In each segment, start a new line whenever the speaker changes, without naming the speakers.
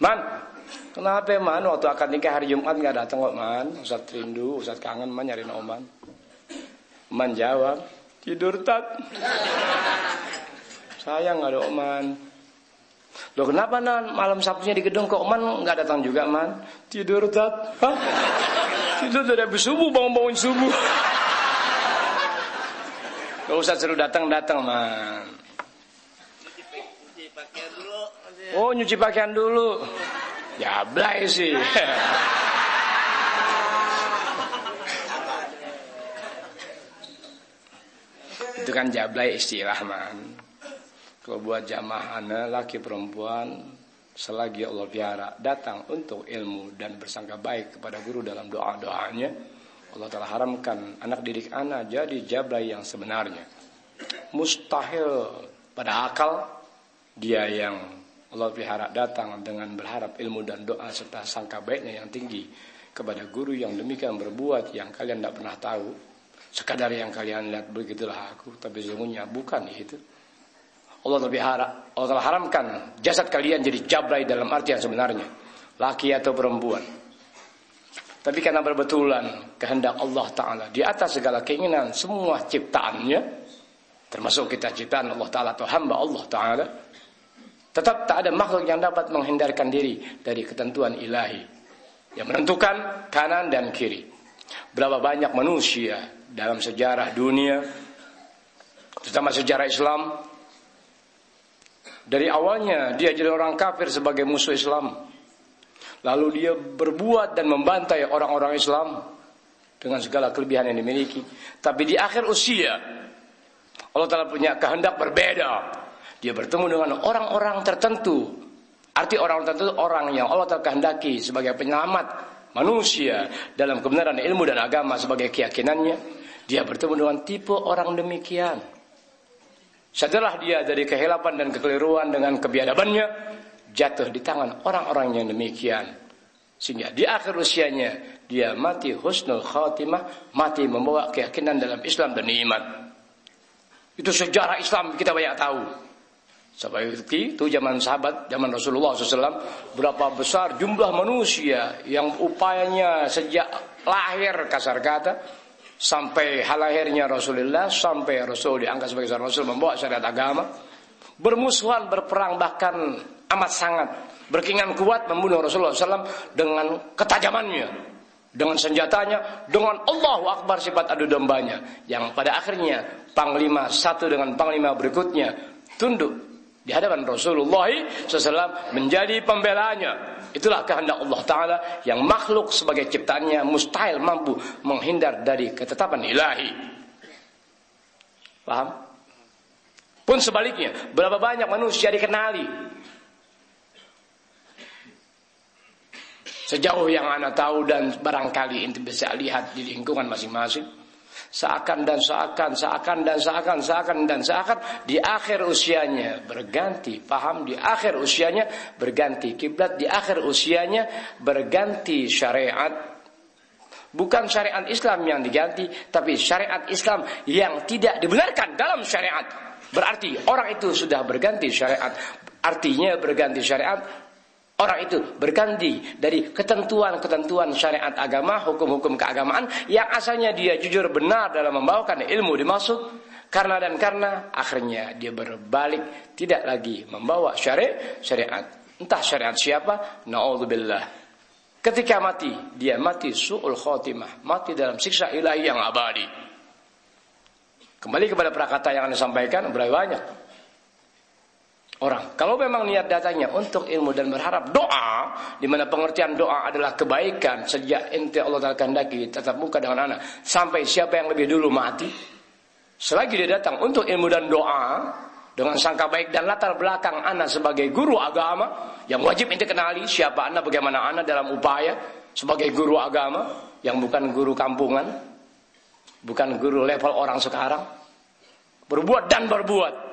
Man, kenapa man waktu akad nikah hari Jumat nggak datang kok man? Ustaz rindu, Ustaz kangen man nyariin Oman. Man jawab, tidur tat. Sayang nggak ada Oman. Loh kenapa nan malam Sabtunya di gedung kok Oman nggak datang juga man? Tidur tat. Hah? Tidur dari habis subuh bangun subuh. Gak usah suruh datang man. Oh nyuci pakaian dulu. Ya blay sih. Itu kan jablay istilah man. Kalau buat jamaah anak laki perempuan selagi Allah piara datang untuk ilmu dan bersangka baik kepada guru dalam doa-doanya, Allah telah haramkan anak didik anak jadi jablay yang sebenarnya. Mustahil pada akal dia yang Allah pelihara datang dengan berharap ilmu dan doa serta sangka baiknya yang tinggi kepada guru yang demikian berbuat yang kalian tidak pernah tahu. Sekadar yang kalian lihat begitulah aku, tapi sesungguhnya bukan itu. Allah telah haramkan jasad kalian jadi jablay dalam arti yang sebenarnya, laki atau perempuan. Tapi karena berbetulan kehendak Allah Ta'ala di atas segala keinginan semua ciptaannya, termasuk kita ciptaan Allah Ta'ala atau hamba Allah Ta'ala, tetap tak ada makhluk yang dapat menghindarkan diri dari ketentuan ilahi yang menentukan kanan dan kiri. Berapa banyak manusia dalam sejarah dunia, terutama sejarah Islam, dari awalnya dia jadi orang kafir sebagai musuh Islam, lalu dia berbuat dan membantai orang-orang Islam dengan segala kelebihan yang dimiliki. Tapi di akhir usia Allah Ta'ala punya kehendak berbeda. Dia bertemu dengan orang-orang tertentu. Arti orang tertentu orang yang Allah Ta'ala kehendaki sebagai penyelamat manusia dalam kebenaran ilmu dan agama sebagai keyakinannya. Dia bertemu dengan tipe orang demikian. Sadarlah dia dari kehilapan dan kekeliruan dengan kebiadabannya, jatuh di tangan orang-orang yang demikian. Sehingga di akhir usianya dia mati husnul khatimah, mati membawa keyakinan dalam Islam dan iman. Itu sejarah Islam kita banyak tahu. Seperti itu zaman sahabat, zaman Rasulullah SAW, berapa besar jumlah manusia yang upayanya sejak lahir kasar kata sampai hal lahirnya Rasulullah, sampai Rasul diangkat sebagai seorang Rasul membawa syariat agama, bermusuhan, berperang, bahkan amat sangat berkeinginan kuat membunuh Rasulullah SAW dengan ketajamannya, dengan senjatanya, dengan Allahu Akbar sifat adu dombanya, yang pada akhirnya panglima satu dengan panglima berikutnya tunduk di hadapan Rasulullah SAW menjadi pembelanya. Itulah kehendak Allah Ta'ala yang makhluk sebagai ciptaannya mustahil mampu menghindar dari ketetapan ilahi. Paham? Pun sebaliknya, berapa banyak manusia dikenali. Sejauh yang anak tahu dan barangkali ente bisa lihat di lingkungan masing-masing, seakan di akhir usianya berganti paham, di akhir usianya berganti kiblat, di akhir usianya berganti syariat. Bukan syariat Islam yang diganti, tapi syariat Islam yang tidak dibenarkan dalam syariat. Berarti orang itu sudah berganti syariat. Artinya berganti syariat, orang itu berganti dari ketentuan-ketentuan syariat agama, hukum-hukum keagamaan yang asalnya dia jujur benar dalam membawakan ilmu dimaksud, karena akhirnya dia berbalik tidak lagi membawa syariat. Entah syariat siapa, na'udzubillah. Ketika mati, dia mati su'ul khotimah, mati dalam siksa ilahi yang abadi. Kembali kepada prakata yang Anda sampaikan, berapa banyak orang, kalau memang niat datanya untuk ilmu dan berharap doa, di mana pengertian doa adalah kebaikan sejak ente Allah Ta'ala kehendaki tetap muka dengan anak sampai siapa yang lebih dulu mati, selagi dia datang untuk ilmu dan doa dengan sangka baik dan latar belakang anak sebagai guru agama yang wajib ente kenali siapa anak, bagaimana anak dalam upaya sebagai guru agama yang bukan guru kampungan, bukan guru level orang sekarang, berbuat dan berbuat.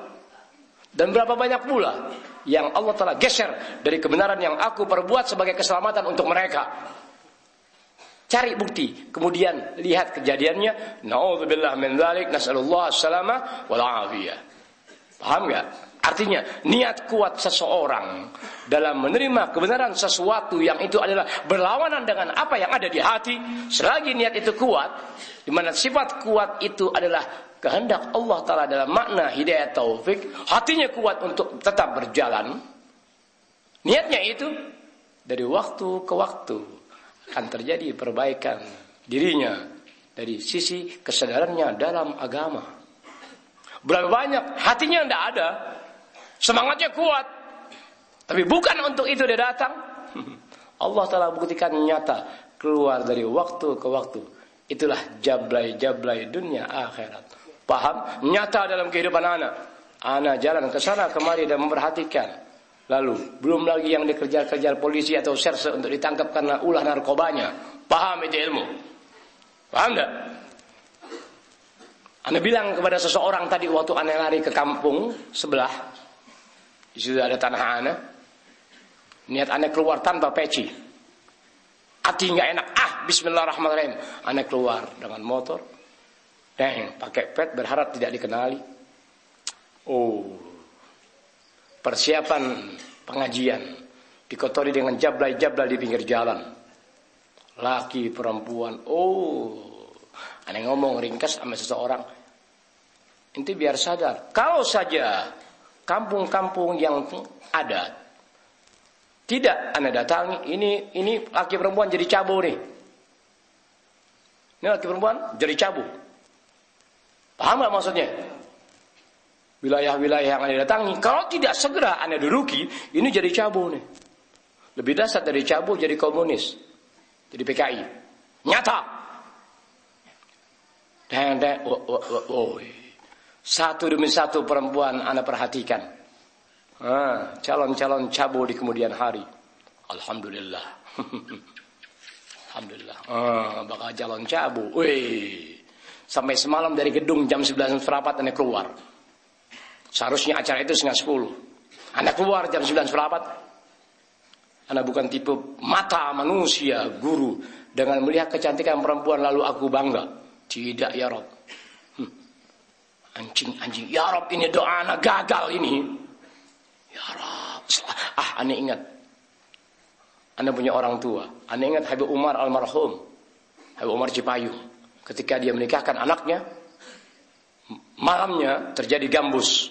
Dan berapa banyak pula yang Allah telah geser dari kebenaran yang aku perbuat sebagai keselamatan untuk mereka. Cari bukti, kemudian lihat kejadiannya. Na'udzubillah min dzalik, nas'alullah as-salama wal afiyah. Paham enggak? Artinya niat kuat seseorang dalam menerima kebenaran sesuatu yang itu adalah berlawanan dengan apa yang ada di hati, selagi niat itu kuat, di mana sifat kuat itu adalah kehendak Allah Ta'ala dalam makna hidayah taufik, hatinya kuat untuk tetap berjalan, niatnya itu dari waktu ke waktu akan terjadi perbaikan dirinya dari sisi kesadarannya dalam agama. Berapa banyak hatinya tidak ada, semangatnya kuat, tapi bukan untuk itu dia datang. Allah Ta'ala buktikan nyata keluar dari waktu ke waktu. Itulah jablay-jablay dunia akhirat. Paham? Nyata dalam kehidupan anak. Anak jalan ke sana kemari dan memperhatikan. Lalu belum lagi yang dikejar-kejar polisi atau serse untuk ditangkap karena ulah narkobanya. Paham itu ilmu? Paham tak? Anda bilang kepada seseorang tadi waktu anda lari ke kampung sebelah, di situ ada tanah anak. Niat anda keluar tanpa peci, hati nggak enak. Bismillahirrahmanirrahim. Anda keluar dengan motor, pakai pet, berharap tidak dikenali. Persiapan pengajian dikotori dengan jablay-jablay di pinggir jalan. Laki, perempuan. Anda ngomong ringkas sama seseorang, inti biar sadar. Kalau saja kampung-kampung yang ada tidak Anda datangi, ini laki perempuan jadi cabo nih. Ini laki perempuan jadi cabo. Paham gak maksudnya? Wilayah-wilayah yang Anda datangi, kalau tidak segera Anda duduki, ini jadi cabo nih. Lebih dasar dari cabo jadi komunis, jadi PKI. Nyata. Satu demi satu perempuan Anda perhatikan. Calon-calon cabo di kemudian hari. Alhamdulillah. Alhamdulillah. Bakal calon cabo. Sampai semalam dari gedung jam 11 seperempat Anda keluar. Seharusnya acara itu 9:30. Anda keluar jam 9 seperempat. Anda bukan tipe mata manusia, guru, dengan melihat kecantikan perempuan lalu aku bangga. Tidak ya Rob. Anjing. Ya Rob, ini doa anak gagal ini. Ya Rob. Anda ingat. Anda punya orang tua. Anda ingat Habib Umar almarhum. Habib Umar Cipayung. Ketika dia menikahkan anaknya, malamnya terjadi gambus.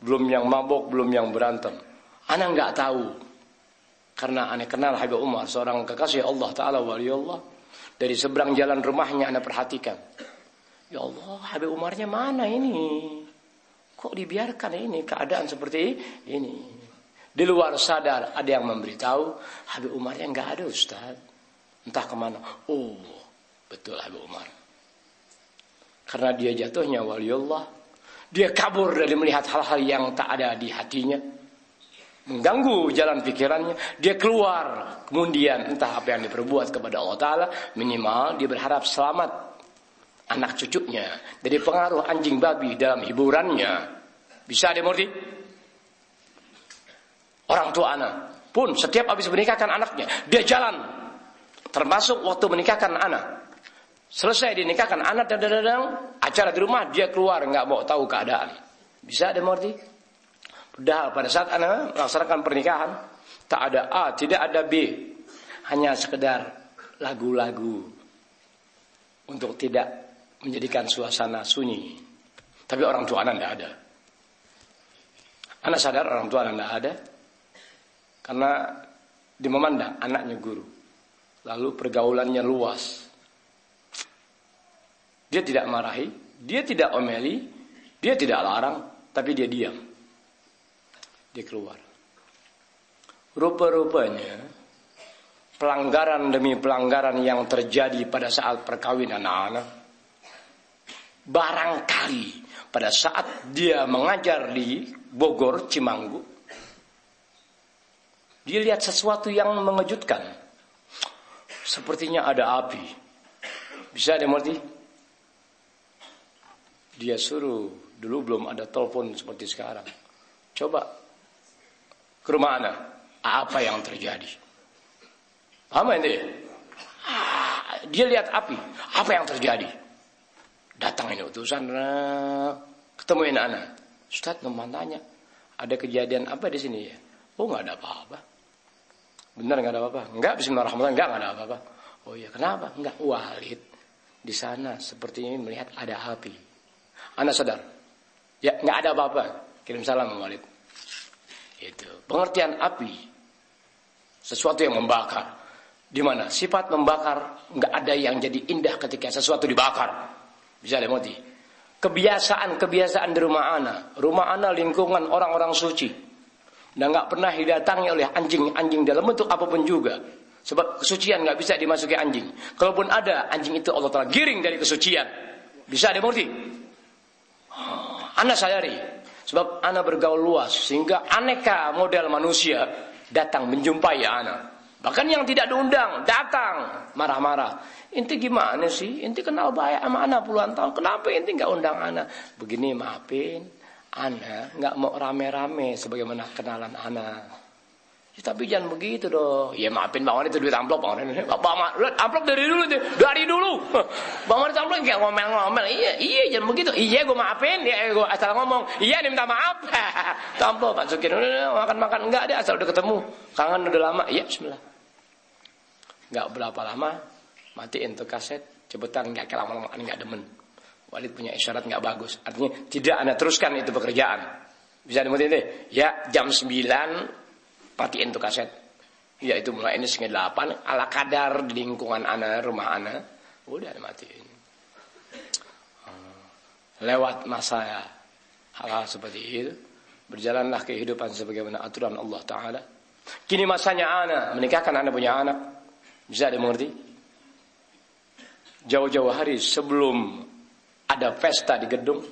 Belum yang mabok, belum yang berantem. Anda nggak tahu. Karena Anda kenal Habib Umar, seorang kekasih Allah Ta'ala waliullah. Dari seberang jalan rumahnya Anda perhatikan. Ya Allah, Habib Umarnya mana ini? Kok dibiarkan ini keadaan seperti ini? Di luar sadar ada yang memberitahu Habib Umarnya nggak ada Ustaz. Entah kemana. Betul Habib Umar. Karena dia jatuhnya waliullah, dia kabur dari melihat hal-hal yang tak ada di hatinya, mengganggu jalan pikirannya. Dia keluar, kemudian entah apa yang diperbuat kepada Allah Ta'ala, minimal dia berharap selamat anak cucunya dari pengaruh anjing babi dalam hiburannya. Bisa dimengerti? Orang tua anak pun setiap habis menikahkan anaknya, dia jalan. Termasuk waktu menikahkan anak. Selesai dinikahkan anak, acara di rumah, dia keluar, nggak mau tahu keadaan. Bisa dimengerti? Padahal pada saat anak melaksanakan pernikahan, tak ada A, tidak ada B. Hanya sekedar lagu-lagu untuk tidak menjadikan suasana sunyi. Tapi orang tua anak tidak ada. Anak sadar orang tua anak tidak ada. Karena dimemandang anaknya guru. Lalu pergaulannya luas. Dia tidak marahi, dia tidak omeli, dia tidak larang, tapi dia diam. Dia keluar. Rupa-rupanya pelanggaran demi pelanggaran yang terjadi pada saat perkawinan anak, barangkali pada saat dia mengajar di Bogor, Cimanggu, dia lihat sesuatu yang mengejutkan. Sepertinya ada api. Bisa dimengerti? Dia suruh, dulu belum ada telepon seperti sekarang. Coba ke rumah anak, apa yang terjadi? Paham ini? Dia lihat api, apa yang terjadi? Datang ini utusan, ketemuin anak. Ustaz, teman tanya, ada kejadian apa di sini ya? Oh, nggak ada apa-apa. Benar nggak ada apa-apa? Enggak, bismillahirrahmanirrahim, nggak ada apa-apa. Oh iya, kenapa? Enggak, Walid di sana sepertinya melihat ada api. Ana sadar. Ya, nggak ada apa-apa. Kirim salam Walid. Itu pengertian api, sesuatu yang membakar. Di mana sifat membakar nggak ada yang jadi indah ketika sesuatu dibakar. Bisa dimengerti. Kebiasaan di rumah ana lingkungan orang-orang suci, dan nggak pernah didatangi oleh anjing dalam bentuk apapun juga. Sebab kesucian nggak bisa dimasuki anjing. Kalaupun ada, anjing itu Allah Ta'ala giring dari kesucian. Bisa dimengerti. Ana sadari, sebab ana bergaul luas sehingga aneka model manusia datang menjumpai ana. Bahkan yang tidak diundang datang marah-marah. Inti gimana sih? Inti kenal baik sama ana puluhan tahun. Kenapa inti nggak undang ana? Begini, maafin, ana nggak mau rame-rame sebagaimana kenalan ana. Ya, tapi jangan begitu dong. Ya maafin Bang Wan, itu duit amplop Bang Wan. Amplop dari dulu. Bang Wan amplop kayak ngomel-ngomel. Iya jangan begitu. Iya gue maafin. Ya gue asal ngomong. Iya nih minta maaf. Amplop masukin. Udah makan enggak deh, asal udah ketemu. Kangen udah lama. Iya bismillah. Enggak berapa lama matiin tuh kaset. Cepetan enggak lama-lama enggak demen. Walid punya isyarat enggak bagus. Artinya tidak Anda teruskan itu pekerjaan. Bisa dimengerti deh. Ya jam 9 matiin tuh kaset. Ya itu mulai ini setengah 8 ala kadar di lingkungan ana, rumah ana. Udah matiin. Lewat masa hal-hal seperti itu, berjalanlah kehidupan sebagaimana aturan Allah Ta'ala. Kini masanya ana menikahkan, ana punya anak. Bisa dimengerti? Jauh-jauh hari sebelum ada pesta di gedung,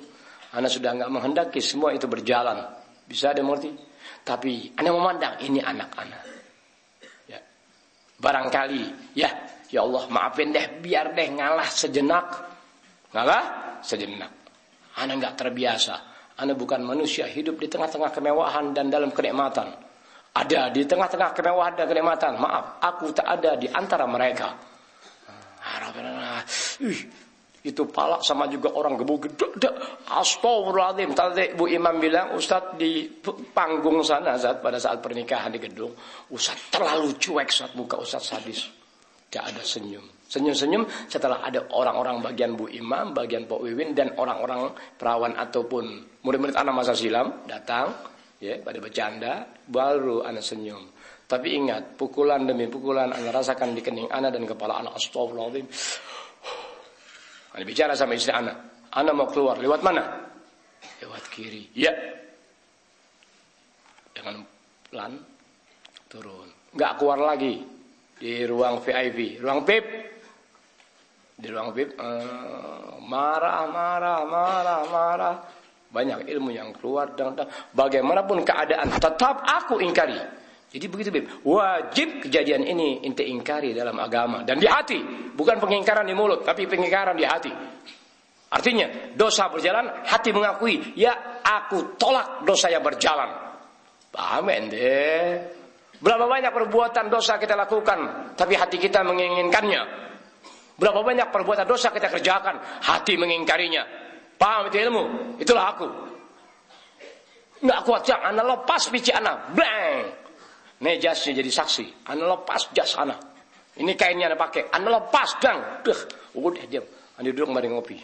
ana sudah enggak menghendaki semua itu berjalan. Bisa dimengerti? Tapi ana memandang ini anak ana. Ya. Barangkali ya Allah maafin deh, biar deh ngalah sejenak. Ana enggak terbiasa. Ana bukan manusia hidup di tengah-tengah kemewahan dan dalam kenikmatan. Ada di tengah-tengah kemewahan dan kenikmatan. Maaf, aku tak ada di antara mereka. Itu palak sama juga orang gebuk-geduk. Astagfirullahaladzim. Tadi Bu Imam bilang, Ustaz di panggung sana pada saat pernikahan di gedung, Ustaz terlalu cuek, Ustaz muka Ustaz sadis. Tidak ada senyum. Senyum-senyum setelah ada orang-orang bagian Bu Imam, bagian Pak Wiwin, dan orang-orang perawan ataupun murid-murid anak masa silam datang, ya, pada bercanda, baru anak senyum. Tapi ingat, pukulan demi pukulan anak rasakan di kening anak dan kepala anak. Astagfirullahaladzim. Anak bicara sama istri anak. Anak mau keluar, lewat mana? Lewat kiri. Ya. Dengan pelan turun. Enggak keluar lagi di ruang VIP, ruang VIP. Di ruang VIP marah. Banyak ilmu yang keluar dan bagaimanapun keadaan tetap aku ingkari. Jadi begitu Bib, wajib kejadian ini ente ingkari dalam agama dan di hati, bukan pengingkaran di mulut, tapi pengingkaran di hati. Artinya dosa berjalan, hati mengakui, ya aku tolak dosa yang berjalan. Paham ente? Berapa banyak perbuatan dosa kita lakukan, tapi hati kita menginginkannya. Berapa banyak perbuatan dosa kita kerjakan, hati mengingkarinya. Paham itu ilmu? Itulah aku. Nggak kuat yang anak lepas pici anak, blank. Nih jasnya jadi saksi. Anda lepas jas Anda. Ini kainnya Anda pakai. Anda lepas dang. Udah diam. Anda duduk kembali ngopi.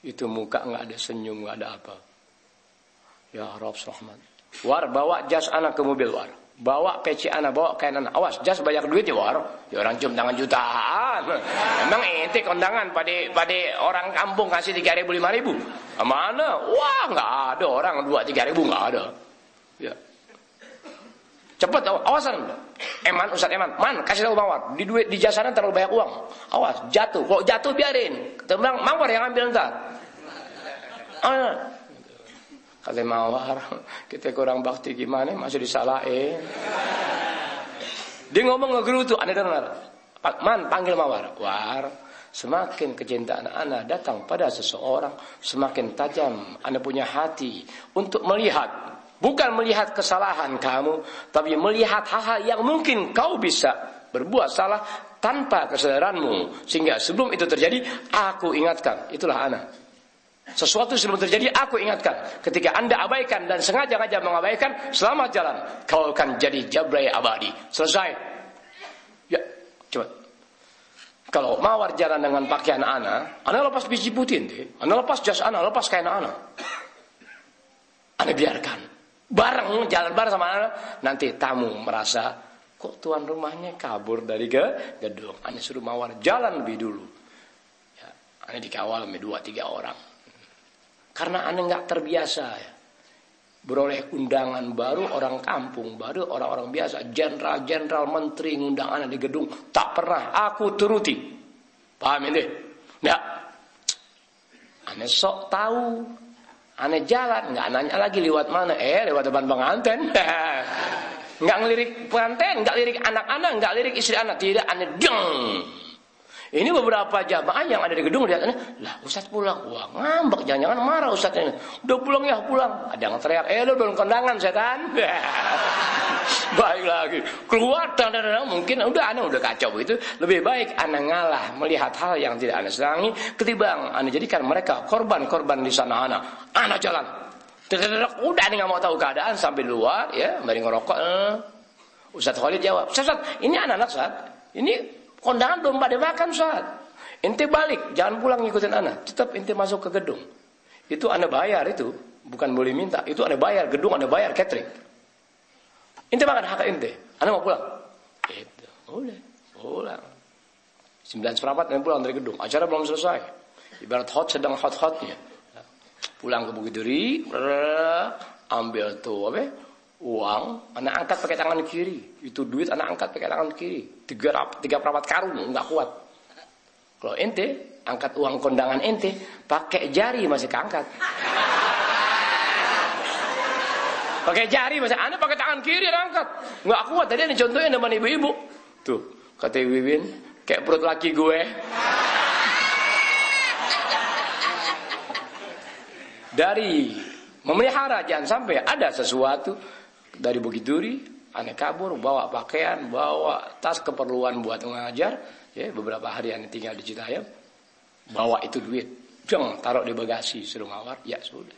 Itu muka nggak ada senyum, nggak ada apa. Ya Rabb rahmat. War bawa jas Anda ke mobil war. Bawa peci Anda, bawa kain Anda. Awas jas banyak duit ya war. Ya orang cium tangan jutaan. Emang ente kondangan pada orang kampung kasih 3.000 5.000. Mana? Wah nggak ada orang 2-3 ribu nggak ada. Ya. Cepat, awasan. Ustaz Eman, kasih tahu Mawar. Di jasanya terlalu banyak uang. Awas, jatuh. Kalau jatuh biarin. Kita bilang Mawar yang ambil ntar. Kata Mawar, kita kurang bakti gimana? Masih disalahin. Dia ngomong ngegerutu, Anda dengar. Panggil Mawar. War, semakin kecintaan Anda datang pada seseorang, semakin tajam Anda punya hati untuk melihat. Bukan melihat kesalahan kamu, tapi melihat hal-hal yang mungkin kau bisa berbuat salah tanpa kesadaranmu. Sehingga sebelum itu terjadi, aku ingatkan. Itulah ana. Sesuatu sebelum terjadi aku ingatkan. Ketika Anda abaikan dan sengaja-ngaja mengabaikan, selamat jalan. Kau akan jadi jabrai abadi. Selesai. Ya, coba. Kalau mawar jalan dengan pakaian ana lepas biji putih deh. Ana lepas jas ana, lepas kain ana. Ana biarkan. Bareng jalan bareng sama ana, nanti tamu merasa kok tuan rumahnya kabur dari gedung. Ana suruh mawar jalan lebih dulu. Ya, ana dikawal sama 2-3 orang. Karena ana nggak terbiasa ya. Beroleh undangan baru orang kampung, baru orang-orang biasa, jenderal menteri ngundang ana di gedung, tak pernah aku turuti. Paham ini? Nggak. Ana sok tahu. Ana jalan, nggak nanya lagi lewat mana. Lewat depan pengantin. Nggak ngelirik pengantin, nggak lirik anak-anak, nggak lirik istri anak, tidak. Ana deng. Ini beberapa jamaah yang ada di gedung lihat, lah Ustaz pulang, wah ngambek, jangan-jangan marah Ustaz ini. Udah pulang ya pulang. Ada yang teriak, lu belum kondangan setan. Baik lagi, keluar mungkin udah kacau begitu. Lebih baik ana ngalah melihat hal yang tidak ana senangi, ketimbang ana jadikan mereka korban-korban di sana ana jalan. Udah ana nggak mau tahu keadaan sampai luar, ya, mari ngerokok. Ustaz Khalid jawab, Ustaz, ini anak-anak Ustaz, ini kondangan belum pada makan Ustaz. Ente balik, jangan pulang ngikutin ana. Tetap ente masuk ke gedung. Itu ana bayar itu, bukan boleh minta. Itu ana bayar gedung, ana bayar catering. Ente makan hak ente. Ana mau pulang. Itu, boleh, pulang. 9:15 ana pulang dari gedung. Acara belum selesai. Ibarat sedang hot-hotnya. Pulang ke Bukit Duri, ambil tuh uang, anak angkat pakai tangan kiri. Itu duit anak angkat pakai tangan kiri. 3 perapat karung, enggak kuat. Kalau ente angkat uang kondangan ente pakai jari masih keangkat. Pakai jari masih, anak pakai tangan kiri angkat. Enggak kuat. Tadi ada contohnya dengan ibu-ibu. Tuh, kata Wiwin, kayak perut laki gue. Dari memelihara jangan sampai ada sesuatu dari Bukit Duri, aneh kabur, bawa pakaian, bawa tas keperluan buat mengajar, ya beberapa hari aneh tinggal di Citayam, bawa itu duit, jangan taruh di bagasi, suruh ngawar, ya sudah.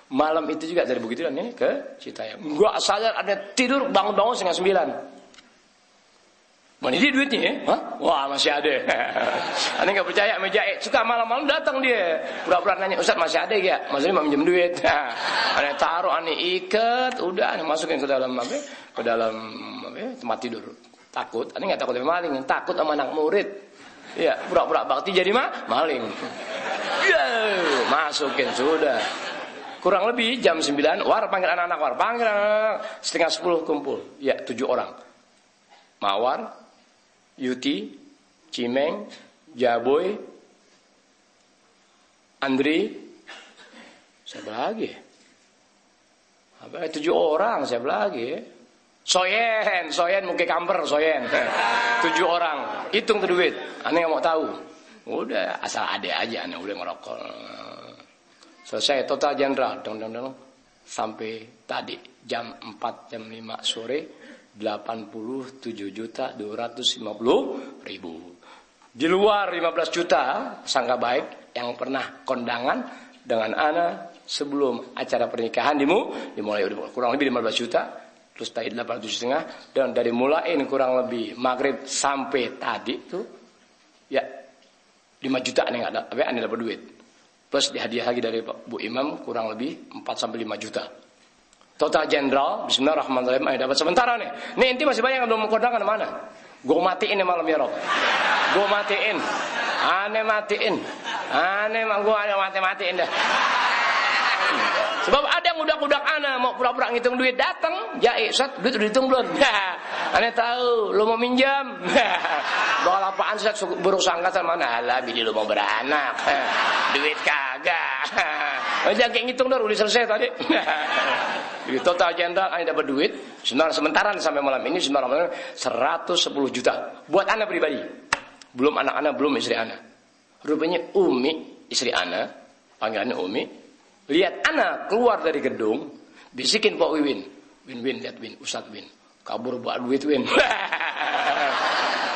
Malam itu juga dari Bukit Duri aneh ke Citayam, gua sadar aneh tidur bangun-bangun 8:30. Mana dia duitnya? Ya? Hah? Wah masih ada. Aneh nggak percaya menjahit. Suka malam-malam datang dia. Pura-pura nanya, Ustaz masih ada ya? Maksudnya mau minjem duit. Aneh taruh, aneh ikat, udah aneh masukin ke dalam tempat tidur. Takut? Aneh nggak takut sama maling, takut sama anak murid. Ya pura-pura bakti jadi maling. Ya masukin sudah. Kurang lebih jam 9, war panggil anak-anak, war panggil anak-anak. 9:30 kumpul. Ya 7 orang. Mawar, Yuti, Cimeng, Jaboy, Andri, siapa lagi? 7 orang, siapa lagi? Soyen mungkin kamper, Soyen. 7 orang, hitung tuh duit. Aneh nggak mau tahu. Udah asal ada aja, aneh udah ngerokok. Selesai total jenderal, sampai tadi jam 4 jam 5 sore. 87.250.000. Di luar 15 juta sangka baik yang pernah kondangan dengan ana sebelum acara pernikahan dimulai kurang lebih 15 juta, terus tadi 800.500, dan dari mulain kurang lebih maghrib sampai tadi tuh ya 5 juta aneh nggak ada, aneh dapat duit. Plus dihadiah lagi dari Bu Imam kurang lebih 4 sampai 5 juta. Total jenderal, bismillahirrahmanirrahim, ayo dapat sementara nih. Nih inti masih banyak yang belum kondangan mana? Gue matiin nih malam ya Rob. Gue matiin. Aneh matiin. Gue matiin dah. Sebab ada yang udak-udak ana mau pura-pura ngitung duit, datang, ya Ustaz, duit udah dihitung belum? Aneh tahu, lu mau minjam. Bakal apaan Ustaz, buruk sangkatan mana? Alah, bini lu mau beranak. Duit kagak. Jangan kayak ngitung dah, udah selesai tadi. Jadi total jenderal ana dapat duit sementara sampai malam ini 110 juta buat ana pribadi. Belum anak-anak, belum istri ana. Rupanya Umi, istri ana, panggilannya Umi, lihat ana keluar dari gedung, bisikin Pak Win, lihat Win, Ustaz Win, kabur bawa duit Win.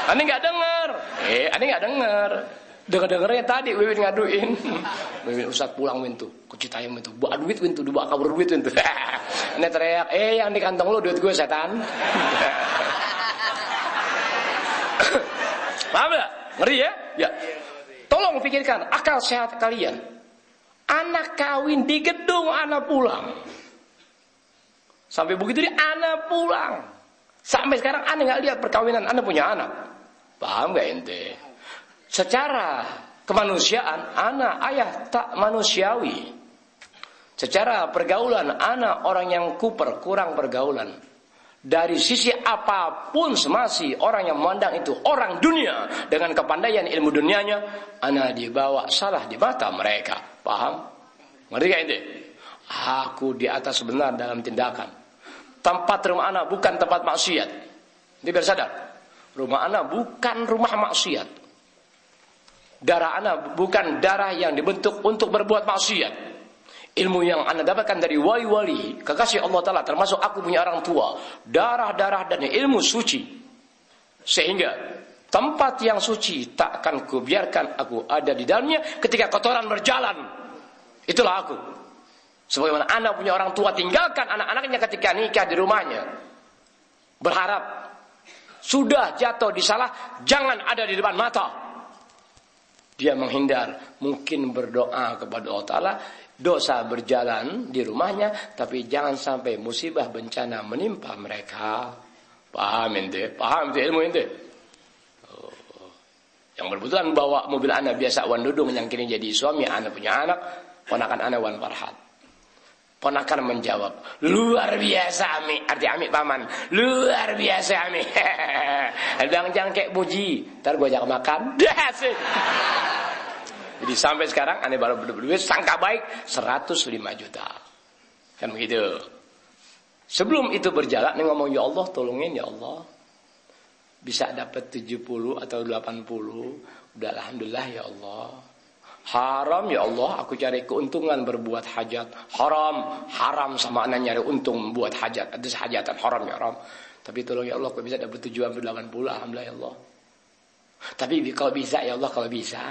Ana nggak dengar, Dengar-dengarnya tadi Wiwin ngaduin. Wiwin Ustaz pulang Win tuh, ke Citayam itu. Bawa duit Win tuh, dibawa kabur duit Win tuh. Ini teriak, yang di kantong lu duit gue setan. Paham gak? Ngeri ya? Ya. Tolong pikirkan akal sehat kalian. Anak kawin di gedung, anak pulang. Sampai begitu dia anak pulang. Sampai sekarang anak nggak lihat perkawinan anak punya anak. Paham gak ente? Secara kemanusiaan, anak ayah tak manusiawi. Secara pergaulan, anak orang yang kuper, kurang pergaulan. Dari sisi apapun semasi, orang yang memandang itu orang dunia dengan kepandaian ilmu dunianya, anak dibawa salah di mata mereka. Paham? Ngerti gak ente? Aku di atas benar dalam tindakan. Tempat rumah anak bukan tempat maksiat. Ini biar sadar. Rumah anak bukan rumah maksiat. Darah anak bukan darah yang dibentuk untuk berbuat maksiat. Ilmu yang anda dapatkan dari wali-wali kekasih Allah Ta'ala, termasuk aku punya orang tua, darah-darah dan ilmu suci. Sehingga tempat yang suci tak akan kubiarkan aku ada di dalamnya ketika kotoran berjalan. Itulah aku. Sebagaimana anak punya orang tua, tinggalkan anak-anaknya ketika nikah di rumahnya. Berharap sudah jatuh di salah, jangan ada di depan mata. Dia menghindar, mungkin berdoa kepada Allah Ta'ala, dosa berjalan di rumahnya, tapi jangan sampai musibah bencana menimpa mereka. Paham ente? Paham itu ilmu ente? Yang berkebetulan bawa mobil anak biasa Wan Dudung, yang kini jadi suami, anak punya anak, ponakan anak Wan Farhat. Ponakan menjawab, luar biasa Ami, arti Ami paman, luar biasa Ami. Bilang jangan kayak muji, ntar gue ajak makan. Jadi sampai sekarang aneh baru berduit, sangka baik 105 juta. Kan begitu. Sebelum itu berjalan, nih ngomong ya Allah tolongin ya Allah. Bisa dapat 70 atau 80, udah alhamdulillah ya Allah. Haram ya Allah, aku cari keuntungan berbuat hajat. Haram sama anak nyari untung buat hajat. Ada hajatan haram ya haram. Tapi tolong ya Allah, aku bisa dapat 70 sampai 80, alhamdulillah ya Allah. Tapi kalau bisa ya Allah, kalau bisa.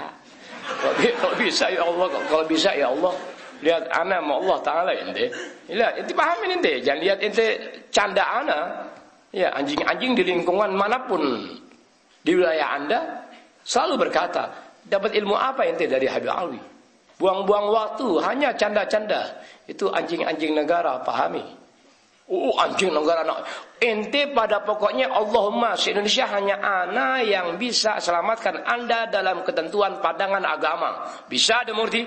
Kalau bisa ya Allah, kalau bisa ya Allah. Lihat anak sama Allah Ta'ala ente. Lihat, ente pahamin ente. Jangan lihat ente canda anak. Ya, anjing-anjing di lingkungan manapun di wilayah anda selalu berkata, dapat ilmu apa ente dari Habib Alwi? Buang-buang waktu, hanya canda-canda. Itu anjing-anjing negara, pahami. Anjing negara. Ente pada pokoknya Allahumma se-Indonesia hanya ana yang bisa selamatkan anda dalam ketentuan pandangan agama. Bisa ada murti?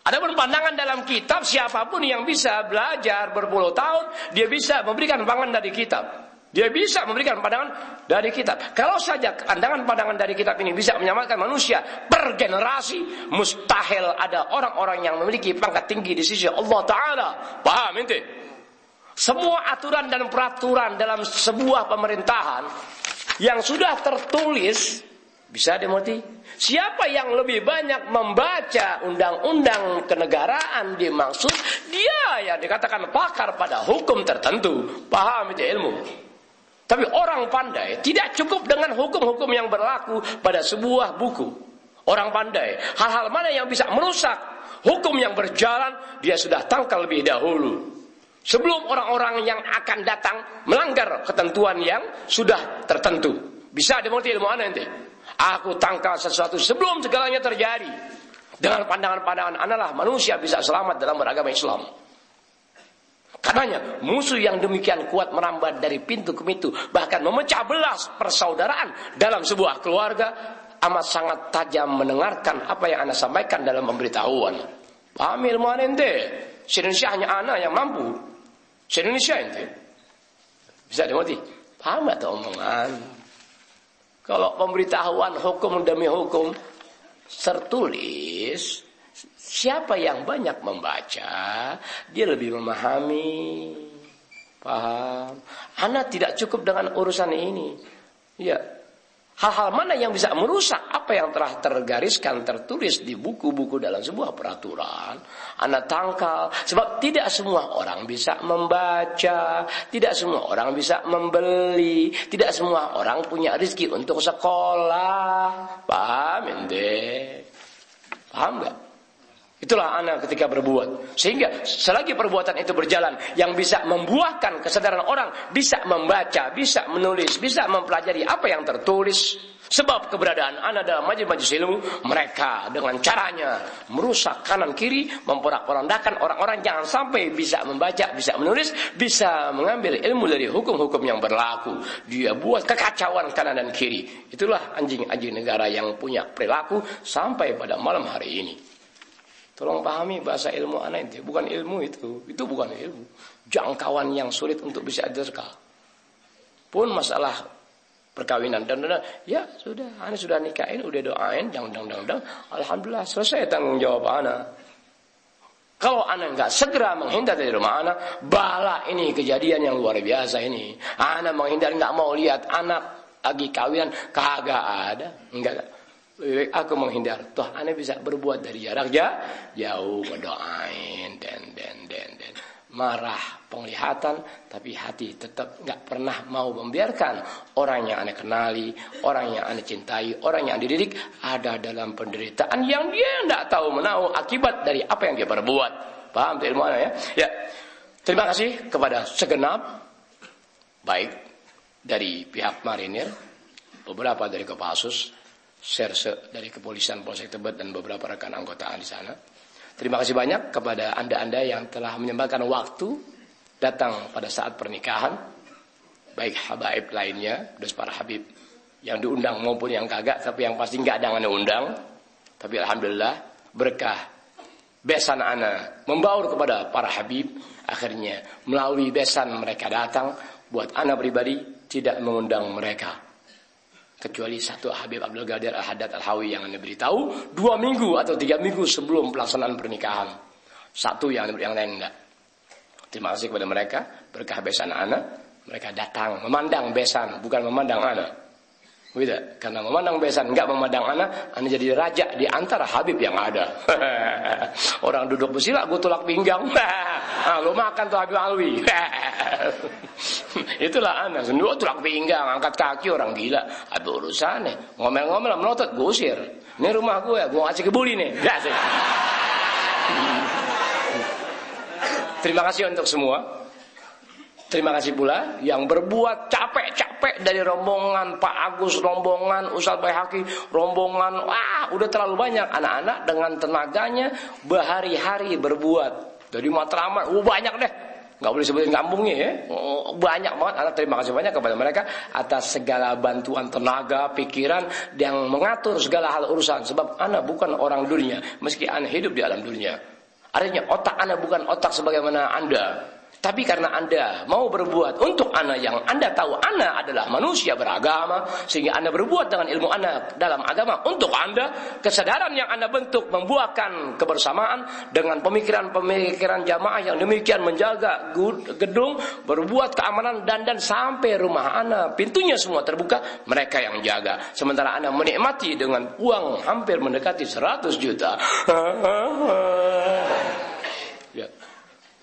Adapun pandangan dalam kitab, siapapun yang bisa belajar berpuluh tahun, dia bisa memberikan pandangan dari kitab. Dia bisa memberikan pandangan dari kitab. Kalau saja pandangan-pandangan dari kitab ini bisa menyelamatkan manusia per generasi, mustahil ada orang-orang yang memiliki pangkat tinggi di sisi Allah Ta'ala. Paham ente? Semua aturan dan peraturan dalam sebuah pemerintahan yang sudah tertulis, bisa dimengerti. Siapa yang lebih banyak membaca undang-undang kenegaraan dimaksud, dia yang dikatakan pakar pada hukum tertentu. Paham itu ilmu. Tapi orang pandai tidak cukup dengan hukum-hukum yang berlaku pada sebuah buku. Orang pandai, hal-hal mana yang bisa merusak hukum yang berjalan, dia sudah tangkal lebih dahulu. Sebelum orang-orang yang akan datang melanggar ketentuan yang sudah tertentu. Bisa dimengerti ilmu ana ente? Aku tangkal sesuatu sebelum segalanya terjadi. Dengan pandangan-pandangan analah manusia bisa selamat dalam beragama Islam. Karenanya musuh yang demikian kuat merambat dari pintu ke pintu, bahkan memecah belah persaudaraan dalam sebuah keluarga, amat sangat tajam mendengarkan apa yang ana sampaikan dalam pemberitahuan. Paham ilmu ana ente? Se-Indonesia hanya ana yang mampu. Se-Indonesia ente. Bisa dimengerti? Paham atau omongan? Kalau pemberitahuan hukum demi hukum tertulis, siapa yang banyak membaca, dia lebih memahami. Paham? Anak tidak cukup dengan urusan ini. Ya. Hal-hal mana yang bisa merusak apa yang telah tergariskan, tertulis di buku-buku dalam sebuah peraturan, ana tangkal. Sebab tidak semua orang bisa membaca, tidak semua orang bisa membeli, tidak semua orang punya rezeki untuk sekolah. Paham ente? Paham nggak? Itulah anak ketika berbuat. Sehingga selagi perbuatan itu berjalan, yang bisa membuahkan kesadaran orang bisa membaca, bisa menulis, bisa mempelajari apa yang tertulis. Sebab keberadaan anak dalam majelis-majelis ilmu, mereka dengan caranya merusak kanan kiri, memporak-porandakan orang-orang jangan sampai bisa membaca, bisa menulis, bisa mengambil ilmu dari hukum-hukum yang berlaku. Dia buat kekacauan kanan dan kiri. Itulah anjing-anjing negara yang punya perilaku sampai pada malam hari ini. Tolong pahami bahasa ilmu anak itu. Bukan ilmu itu. Itu bukan ilmu. Jangkauan yang sulit untuk bisa diterka. Pun masalah perkawinan. Dan ya sudah. Anak sudah nikahin. Udah doain. Dang. Alhamdulillah. Selesai tanggung jawab anak. Kalau anak nggak segera menghindar dari rumah anak. Bala ini kejadian yang luar biasa ini. Anak menghindar. Nggak mau lihat anak lagi kawinan. Kagak ada. Enggak. Aku menghindar. Toh ane bisa berbuat dari jarak jauh, berdoain dan. Marah penglihatan, tapi hati tetap nggak pernah mau membiarkan orang yang ane kenali, orang yang ane cintai, orang yang dididik ada dalam penderitaan yang dia nggak tahu menahu akibat dari apa yang dia perbuat. Paham ilmu ane ya? Ya. Terima kasih kepada segenap baik dari pihak marinir, beberapa dari Kopassus, Serse dari kepolisian Polsek Tebet dan beberapa rekan anggota di sana. Terima kasih banyak kepada anda-anda yang telah menyempatkan waktu datang pada saat pernikahan. Baik habaib lainnya, dus para habib yang diundang maupun yang kagak, tapi yang pasti nggak ada yang undang. Tapi alhamdulillah berkah besan ana membaur kepada para habib, akhirnya melalui besan mereka datang. Buat ana pribadi tidak mengundang mereka. Kecuali satu Habib Abdul Qadir Al-Haddad Al-Hawi yang anda beritahu 2 minggu atau 3 minggu sebelum pelaksanaan pernikahan. Satu yang lain enggak. Terima kasih kepada mereka. Berkah besan anak. Mereka datang memandang besan, bukan memandang anak. Tidak, karena memandang besan enggak memandang anak, anda jadi raja di antara Habib yang ada. Orang duduk bersila, gue tulak pinggang. Lo makan tuh Habib Alwi. Itulah anak sendiri tulak pinggang, angkat kaki orang gila. Ada urusan nih, ngomel-ngomel melotot, gue usir. Ini rumah gue kasih kebuli nih. Terima kasih untuk semua. Terima kasih pula yang berbuat capek-capek dari rombongan Pak Agus, rombongan Ustaz Baihaqi, rombongan udah terlalu banyak anak-anak dengan tenaganya berhari-hari berbuat. Dari Matraman, banyak deh. Nggak boleh sebutin kampungnya ya. Banyak banget. Anak terima kasih banyak kepada mereka atas segala bantuan tenaga, pikiran yang mengatur segala hal urusan. Sebab anak bukan orang dunia, meski anak hidup di alam dunia. Artinya otak anak bukan otak sebagaimana Anda. Tapi karena Anda mau berbuat untuk anak yang Anda tahu anak adalah manusia beragama, sehingga Anda berbuat dengan ilmu anak dalam agama untuk Anda, kesadaran yang Anda bentuk membuahkan kebersamaan dengan pemikiran-pemikiran jamaah yang demikian menjaga gedung, berbuat keamanan dan sampai rumah Anda, pintunya semua terbuka, mereka yang jaga. Sementara Anda menikmati dengan uang hampir mendekati 100 juta. Ya.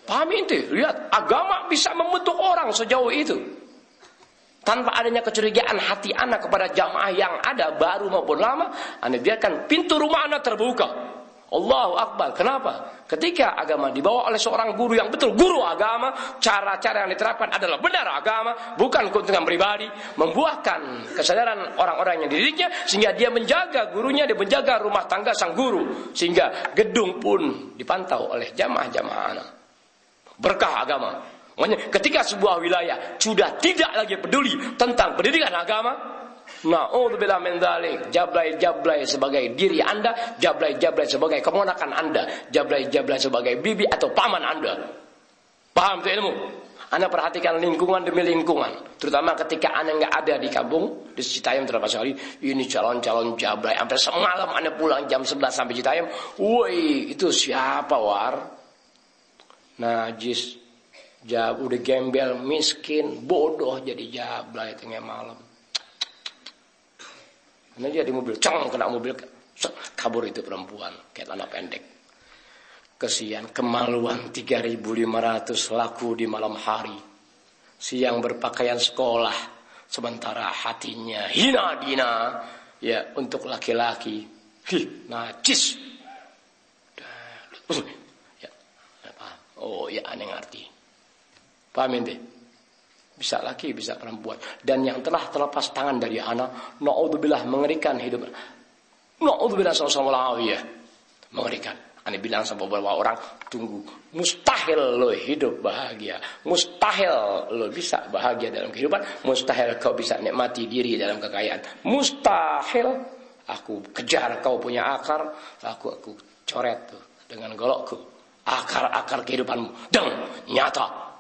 Paham inti? Lihat, agama bisa membentuk orang sejauh itu. Tanpa adanya kecurigaan hati anak kepada jamaah yang ada, baru maupun lama, Anda biarkan pintu rumah Anda terbuka. Allahu Akbar. Kenapa? Ketika agama dibawa oleh seorang guru yang betul guru agama, cara-cara yang diterapkan adalah benar agama, bukan keuntungan pribadi, membuahkan kesadaran orang-orang yang dididiknya, sehingga dia menjaga gurunya, dia menjaga rumah tangga sang guru, sehingga gedung pun dipantau oleh jamaah-jamaah anak. Berkah agama. Makanya ketika sebuah wilayah sudah tidak lagi peduli tentang pendidikan agama, na'udzubillah min dzalik, jablay-jablay sebagai diri Anda, jablay-jablay sebagai keponakan Anda, jablay-jablay sebagai bibi atau paman Anda. Paham itu ilmu? Anda perhatikan lingkungan demi lingkungan, terutama ketika Anda nggak ada di kampung, di Citayam terdapat sekali, ini calon-calon jablay. Sampai semalam Anda pulang jam 11 sampai Citayam, woi itu siapa war? Najis, udah gembel, miskin, bodoh jadi jablay tengah malam. Karena dia di mobil, kena mobil, kabur itu perempuan, kayak celana pendek. Kesian, kemaluan 3.500 laku di malam hari. Siang berpakaian sekolah, sementara hatinya hina dina, ya untuk laki-laki. Najis. Ya, paham. Oh ya, aneh ngerti. Paham ente? Bisa laki, bisa perempuan. Dan yang telah terlepas tangan dari anak, na'udzubillah, mengerikan hidup. Na'udzubillah sallallahu alaihi. Mengerikan. Aneh bilang sama beberapa orang, tunggu. Mustahil lo hidup bahagia. Mustahil lo bisa bahagia dalam kehidupan. Mustahil kau bisa nikmati diri dalam kekayaan. Mustahil. Aku kejar kau punya akar. Aku coret tuh dengan golokku. Akar-akar kehidupanmu. Dan nyata.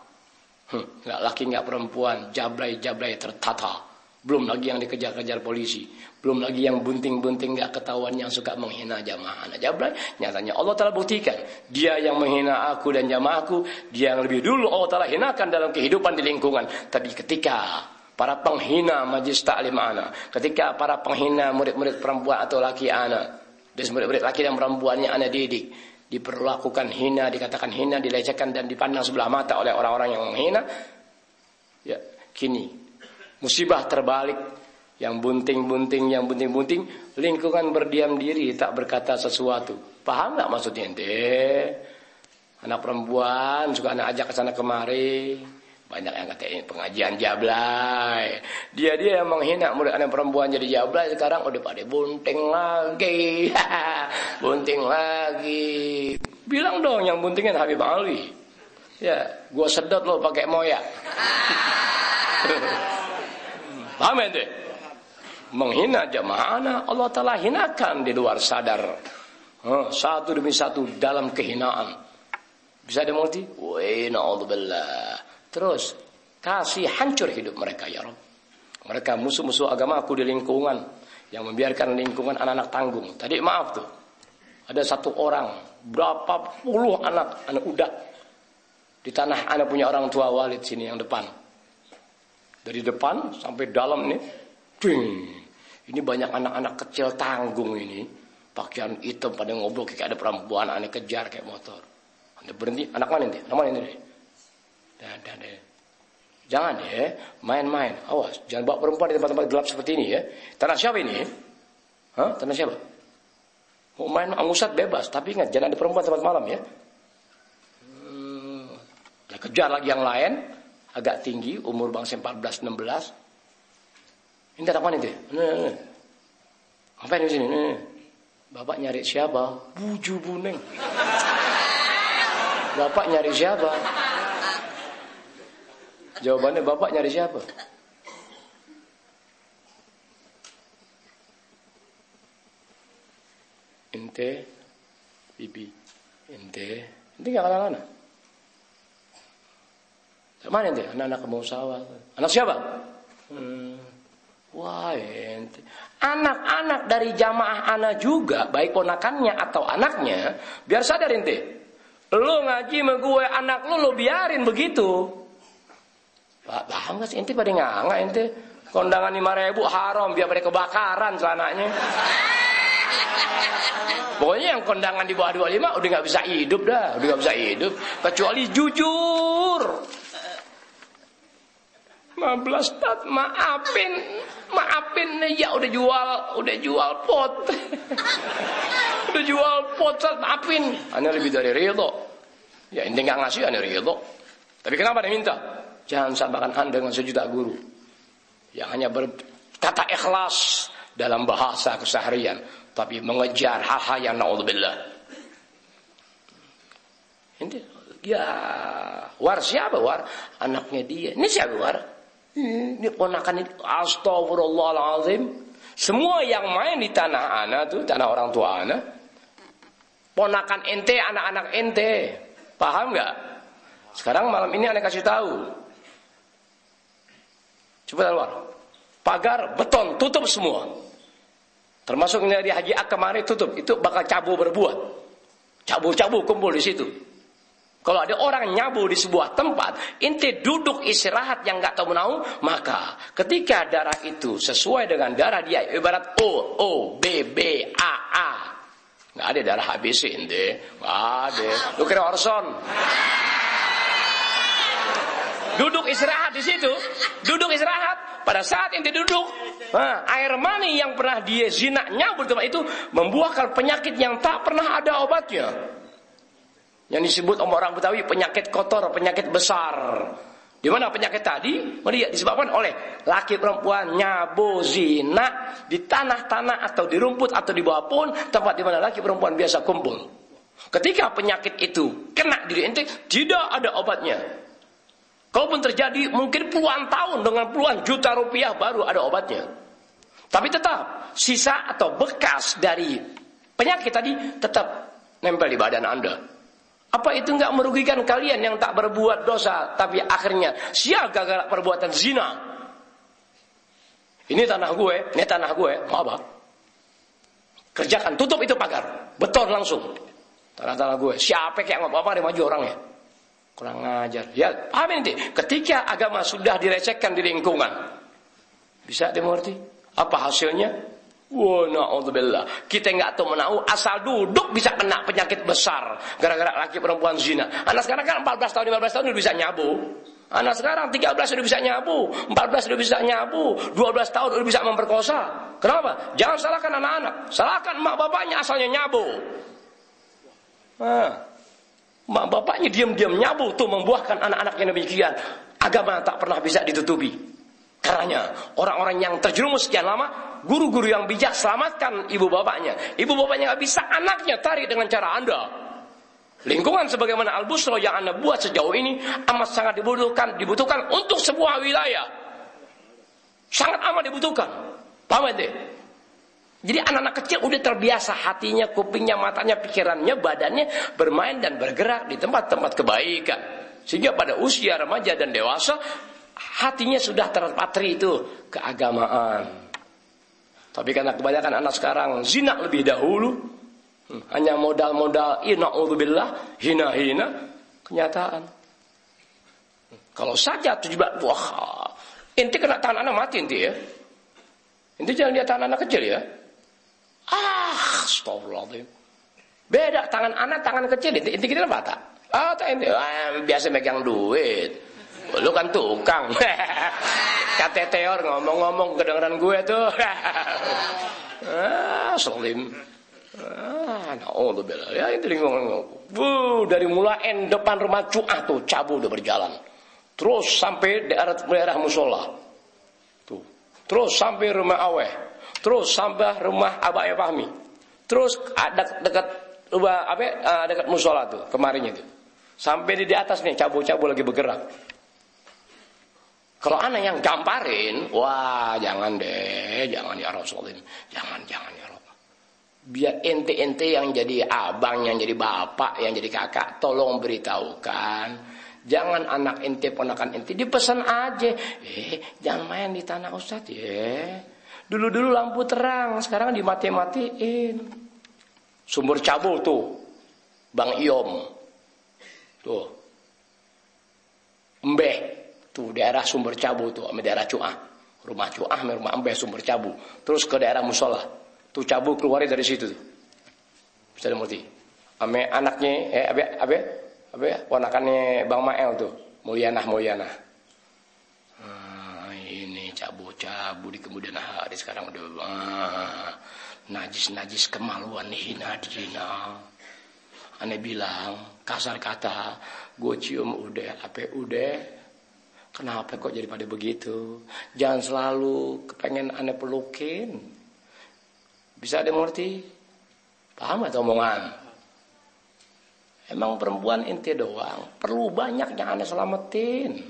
Nggak laki nggak perempuan, jablay tertata. Belum lagi yang dikejar-kejar polisi, belum lagi yang bunting-bunting nggak ketahuan yang suka menghina jamaah anak jablay. Nyatanya Allah telah buktikan, dia yang menghina aku dan jamaahku, dia yang lebih dulu Allah telah hinakan dalam kehidupan di lingkungan. Tapi ketika para penghina majlis taklim ana, ketika para penghina murid-murid perempuan atau laki ana, dan murid-murid laki dan perempuannya ana didik, diperlakukan hina, dikatakan hina, dilecehkan dan dipandang sebelah mata oleh orang-orang yang menghina. Ya, kini musibah terbalik, yang bunting-bunting, lingkungan berdiam diri, tak berkata sesuatu. Paham nggak maksudnya ente? Anak perempuan suka anak ajak ke sana kemari. Banyak yang katanya pengajian jablay. Dia yang menghina murid anak perempuan jadi jablay, sekarang udah pada bunting lagi. Bunting lagi. Bilang dong yang buntingin Habib Ali. Ya, gua sedot lo pakai moya. Paham ente? Menghina jamaah anak, Allah Ta'ala hinakan di luar sadar. Satu demi satu dalam kehinaan. Bisa dimengerti? Wa na'udzubillah. Terus kasih hancur hidup mereka ya Rabb. Mereka musuh-musuh agamaku di lingkungan yang membiarkan lingkungan anak-anak tanggung. Tadi maaf tuh, ada satu orang, berapa puluh anak udah di tanah anak punya orang tua Walid sini yang depan. Dari depan sampai dalam nih, ding. Ini banyak anak-anak kecil tanggung ini, pakaian hitam pada ngobrol kayak ada perempuan aneh kejar kayak motor. Anda berhenti, anak mana ini? Anak mana ini? Dan jangan ya main-main, awas jangan bawa perempuan di tempat-tempat gelap seperti ini ya. Tanah siapa ini? Tanah siapa? Mau main angusat bebas, tapi ingat jangan ada perempuan tempat malam ya. Ya kejar lagi yang lain, agak tinggi, umur bangsa 14-16. Ini tanah mana itu? Ngapain di sini? Bapak nyari siapa? Buju buneng. Bapak nyari siapa? Jawabannya bapak nyari siapa? Ente, bibi, ente nggak anak-anak. Mana ente? Anak-anak mau sawah. Anak siapa? Wah ente. Anak-anak dari jamaah anak juga, baik ponakannya atau anaknya, biar sadar ente. Lo ngaji sama gue, anak lo biarin begitu. Paham gak sih ente pada nganga ente? Kondangan 5.000 haram biar pada kebakaran celananya. Pokoknya yang kondangan di bawah 25 udah gak bisa hidup dah, udah gak bisa hidup kecuali jujur. 15 tat maafin ya udah jual pot. Udah jual pot maafin. Ane lebih dari ridho. Ya ente gak ngasih ane ridho. Tapi kenapa dia minta? Jangan samakan anda dengan sejuta guru yang hanya berkata ikhlas dalam bahasa keseharian, tapi mengejar hal-hal yang na'udzubillah. Ini ya War siapa War? Anaknya dia. Ini siapa War? Ini ponakan ini. Astagfirullahaladzim. Semua yang main di tanah ana tuh, tanah orang tua ana, ponakan ente, anak-anak ente. Paham nggak? Sekarang malam ini ana kasih tahu. Coba keluar. Pagar beton tutup semua. Termasuk dari Haji Ak kemarin tutup. Itu bakal cabu berbuat. Cabu-cabu kumpul di situ. Kalau ada orang nyabu di sebuah tempat, ente duduk istirahat yang nggak tahu menau, maka ketika darah itu sesuai dengan darah dia, ibarat O, B, A. Nggak ada darah ABC ente, nggak ada. Lu kira Orson? Duduk istirahat di situ, duduk istirahat. Pada saat ente duduk, air mani yang pernah dia zina nyambut tempat itu membuahkan penyakit yang tak pernah ada obatnya. Yang disebut orang Betawi penyakit kotor, penyakit besar. Di mana penyakit tadi? Disebabkan oleh laki perempuan nyabu zina di tanah-tanah atau di rumput atau di bawah pohon, tempat di mana laki perempuan biasa kumpul. Ketika penyakit itu kena diri ente, tidak ada obatnya. Kalaupun terjadi mungkin puluhan tahun dengan puluhan juta rupiah baru ada obatnya. Tapi tetap sisa atau bekas dari penyakit tadi tetap nempel di badan Anda. Apa itu enggak merugikan kalian yang tak berbuat dosa tapi akhirnya sial gara-gara perbuatan zina? Ini tanah gue, mau apa? Kerjakan, tutup itu pagar, beton langsung. Tanah gue, siapa kayak ngomong apa ada maju orangnya? Kurang ajar. Ya, paham ini? Ketika agama sudah direcehkan di lingkungan, bisa dimengerti? Apa hasilnya? Wah, na'udzubillah. Kita nggak tahu menau, asal duduk bisa kena penyakit besar gara-gara laki perempuan zina. Anak sekarang kan 14 tahun, 15 tahun udah bisa nyabu. Anak sekarang 13 udah bisa nyabu, 14 udah bisa nyabu, 12 tahun udah bisa memperkosa. Kenapa? Jangan salahkan anak-anak, salahkan emak bapaknya asalnya nyabu. Mak bapaknya diam-diam nyabu tuh membuahkan anak-anaknya demikian. Agama tak pernah bisa ditutupi. Karenanya orang-orang yang terjerumus sekian lama, guru-guru yang bijak selamatkan ibu bapaknya. Ibu bapaknya nggak bisa, anaknya tarik dengan cara Anda. Lingkungan sebagaimana Al-Busra yang Anda buat sejauh ini amat sangat dibutuhkan untuk sebuah wilayah. Sangat amat dibutuhkan. Paham ente? Jadi anak-anak kecil udah terbiasa hatinya, kupingnya, matanya, pikirannya, badannya bermain dan bergerak di tempat-tempat kebaikan. Sehingga pada usia remaja dan dewasa, hatinya sudah terpatri itu keagamaan. Tapi karena kebanyakan anak sekarang zina lebih dahulu, hanya modal-modal na'udzubillah, hina-hina kenyataan. Kalau saja 17, wah, inti kena tangan anak mati inti ya. Inti jangan lihat tangan anak kecil ya. Astagfirullahaladzim. Beda tangan anak, tangan kecil. Inti kita apa tak? Biasa megang duit. Lu kan tukang. Kata teor ngomong-ngomong kedengeran gue tuh. Selim. Na'udzubillah. Ya itu ngomong. Dari mulai depan rumah Cuah tuh cabu udah berjalan. Terus sampai daerah musola. Tuh. Terus sampai rumah Aweh. Terus sampai rumah Abah Fahmi. Terus dekat rumah dekat musola tuh kemarin itu. Sampai di atas nih cabu-cabu lagi bergerak. Kalau anak yang gamparin, wah jangan deh, jangan ya Rasulullah, jangan ya Rasulullah. Biar ente yang jadi abang, yang jadi bapak, yang jadi kakak, tolong beritahukan. Jangan anak ente, ponakan ente dipesan aja. Jangan main di tanah Ustaz ya. Dulu lampu terang, sekarang dimati-matiin. Sumber cabu tuh, Bang Iom, tuh, Mbeh, tuh daerah sumber cabu tuh, sama daerah Cuah, rumah Cuah, rumah Mbeh sumber cabu. Terus ke daerah musola, tuh cabu keluar dari situ. Bisa dimengerti? Sama anaknya, ponakannya Bang Mael tuh, Mulyanah. Ini cabu-cabu di kemudian hari sekarang udah najis kemaluan hina dina. Aneh bilang kasar kata, gue cium udah, kenapa kok jadi pada begitu? Jangan selalu kepengen aneh pelukin. Bisa ada mengerti? Paham atau omongan? Emang perempuan ente doang, perlu banyak yang aneh selamatin.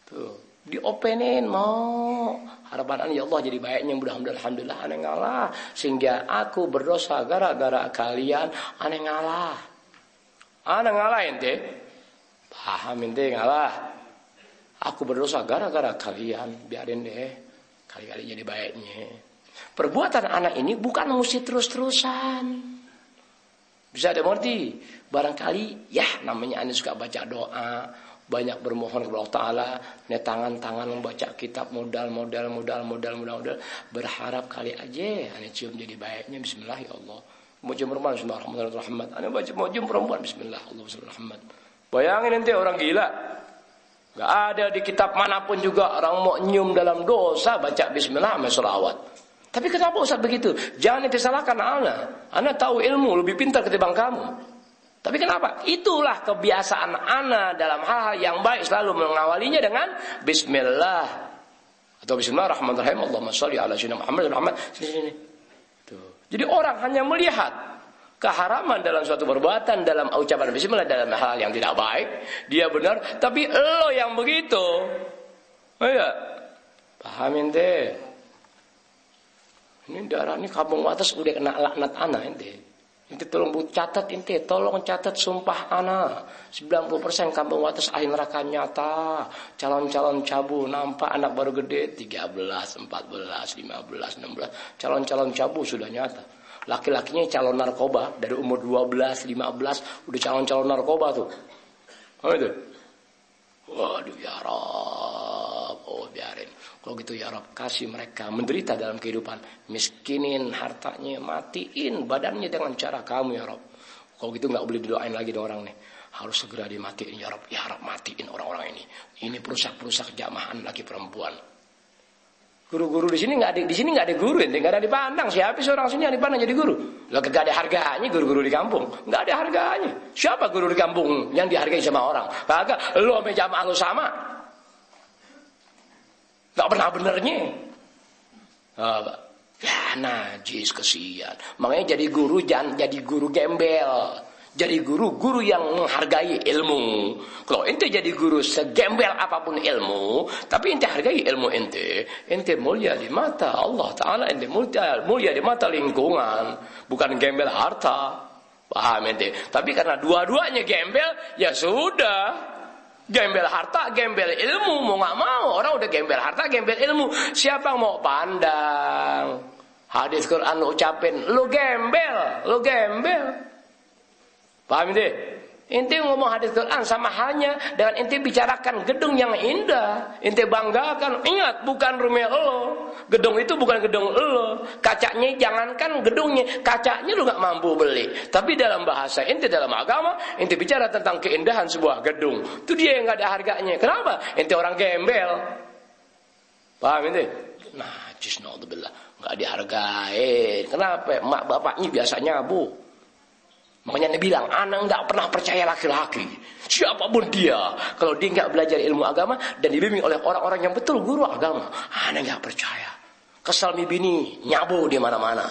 Tuh, diopenin mau. Harapan ya Allah jadi baiknya, mudah-mudahan alhamdulillah aneh ngalah. Sehingga aku berdosa gara-gara kalian, aneh ngalah. Aneh ngalah ente. Paham ente ngalah. Aku berdosa gara-gara kalian, biarin deh. Kali-kali jadi baiknya. Perbuatan anak ini bukan mesti terus-terusan. Bisa ada mengerti. Barangkali ya namanya anda suka baca doa, banyak bermohon kepada Allah Ta'ala, tangan-tangan membaca kitab modal, berharap kali aja anda cium jadi baiknya. Bismillah ya Allah. Mau cium perempuan, Bismillahirrahmanirrahim. Anda baca mau cium perempuan, Bismillah, Allah Bismillahirrahmanirrahim. Bayangin nanti orang gila. Gak ada di kitab manapun juga orang mau nyium dalam dosa baca Bismillah sama sholawat. Tapi kenapa Ustaz begitu? Jangan disalahkan ana. Ana tahu ilmu lebih pintar ketimbang kamu. Tapi kenapa? Itulah kebiasaan ana dalam hal-hal yang baik selalu mengawalinya dengan Bismillah atau Bismillahirrahmanirrahim. Allahumma sholli ala sayyidina Muhammad. Sini. Tuh. Jadi orang hanya melihat keharaman dalam suatu perbuatan, dalam ucapan Bismillah, dalam hal yang tidak baik, dia benar. Tapi lo yang begitu, ya, pahamin deh. Ini darah ini kampung atas udah kena laknat ana ente. Ente tolong catat ente, tolong catat sumpah ana. 90% kampung atas ahli neraka nyata. Calon-calon cabu nampak anak baru gede 13, 14, 15, 16. Calon-calon cabu sudah nyata. Laki-lakinya calon narkoba dari umur 12, 15 udah calon-calon narkoba tuh. Oh itu. Waduh ya Rabb, oh biarin. Kalau gitu ya Rabb, kasih mereka menderita dalam kehidupan, miskinin hartanya, matiin badannya dengan cara kamu ya Rabb. Kalau gitu nggak boleh didoain lagi dong orang nih. Harus segera dimatiin ya Rabb, matiin orang-orang ini. Ini perusak-perusak jamahan laki perempuan. Guru-guru di sini nggak ada guru, nggak ada dipandang. Siapa sih orang sini yang dipandang jadi guru? Lah nggak ada harganya guru-guru di kampung, nggak ada harganya. Siapa guru di kampung yang dihargai sama orang? Kagak, lu sama jamaah lu sama. Gak pernah benernya. Ya najis kesian. Makanya jadi guru jangan jadi guru gembel. Jadi guru yang menghargai ilmu. Kalau ente jadi guru segembel apapun ilmu, tapi ente hargai ilmu ente mulia di mata Allah Ta'ala, ente mulia di mata lingkungan, bukan gembel harta. Paham ente? Tapi karena dua-duanya gembel, ya sudah. Gembel harta, gembel ilmu, mau gak mau. Orang udah gembel harta, gembel ilmu. Siapa yang mau pandang hadis Quran lu ucapin, lu gembel. Paham ini? Ente ngomong hadis Quran sama halnya dengan ente bicarakan gedung yang indah. Ente banggakan, ingat bukan rumah lo. Gedung itu bukan gedung lo. Kacanya jangankan gedungnya, kacanya lu gak mampu beli. Tapi dalam bahasa ente, dalam agama, ente bicara tentang keindahan sebuah gedung. Itu dia yang gak ada harganya. Kenapa? Ente orang gembel. Paham ini? Najis naudzubillah, gak dihargai. Kenapa? Mak bapaknya biasanya nyabu. Makanya dia bilang, anak nggak pernah percaya laki-laki, siapapun dia, kalau dia nggak belajar ilmu agama dan dibimbing oleh orang-orang yang betul guru agama, anak nggak percaya. Kesal bini nyabu di mana-mana.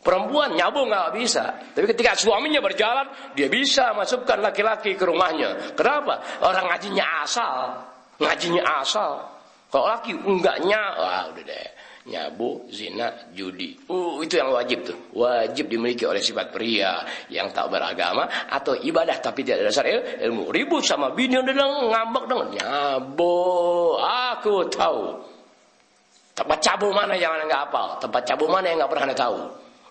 Perempuan nyabu nggak bisa, tapi ketika suaminya berjalan, dia bisa masukkan laki-laki ke rumahnya. Kenapa? Orang ngajinya asal. Kalau laki enggaknya, wah udah deh. Nyabu, zina, judi. Itu yang wajib tuh. Wajib dimiliki oleh sifat pria yang tak beragama atau ibadah tapi tidak ada dasar ilmu. Ribut sama bini udah ngambek dong. Nyabu, aku tahu. Tempat cabu mana yang anda nggak hafal? Tempat cabu mana yang nggak pernah anda tahu?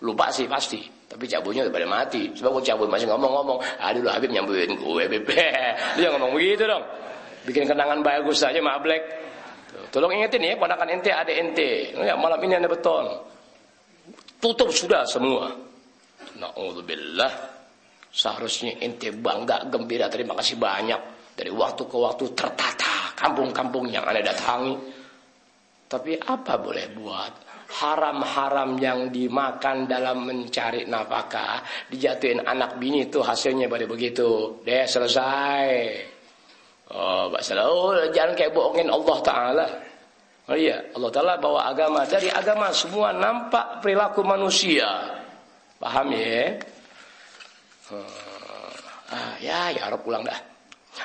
Lupa sih pasti. Tapi cabunya udah pada mati. Sebab gue cabut masih ngomong-ngomong. Aduh Habib nyambuin gue bebe. Dia ngomong begitu dong. Bikin kenangan bagus aja sama Black. Tolong ingetin ya, ponakan ente, ada ente. Ya, malam ini anda beton. Tutup sudah semua. Na'udzubillah. Seharusnya ente bangga, gembira, terima kasih banyak. Dari waktu ke waktu tertata kampung-kampung yang anda datangi. Tapi apa boleh buat? Haram-haram yang dimakan dalam mencari nafkah, dijatuhin anak bini itu hasilnya pada begitu. Deh selesai. Jangan kayak bohongin Allah Ta'ala. Oh iya, Allah Ta'ala bawa agama. Dari agama semua nampak perilaku manusia. Paham ya? Ya Rabb pulang dah.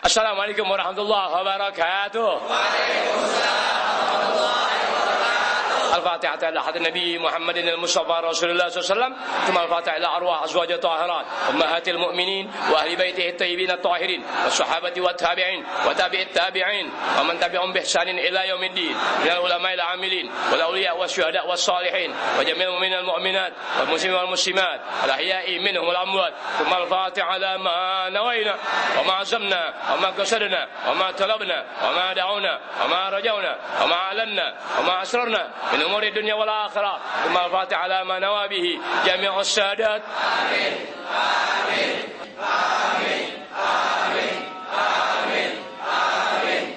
Assalamualaikum warahmatullahi wabarakatuh. Waalaikumsalam warahmatullahi wabarakatuh. الفاتحة إلى حضرة النبي محمد المصطفى رسول الله صلى الله عليه وسلم ثم الفاتحة إلى أرواح أزواج الطاهرات أمهات المؤمنين وأهل بيته الطيبين الطاهرين والصحابة والتابعين وتابع التابعين ومن تبعهم بإحسان إلى يوم الدين من العلماء العاملين والأولياء والشهداء والصالحين وجميع المؤمنين والمؤمنات والمسلمين والمسلمات الأحياء منهم والأموات ثم الفاتحة على ما نوينا وما عزمنا وما قصدنا وما طلبنا وما دعونا وما رجونا وما أعلنا وما أسررنا من أمور الدنيا والآخرة ثم الفاتحة على ما نوى به جميع السادات. آمين آمين آمين آمين آمين آمين.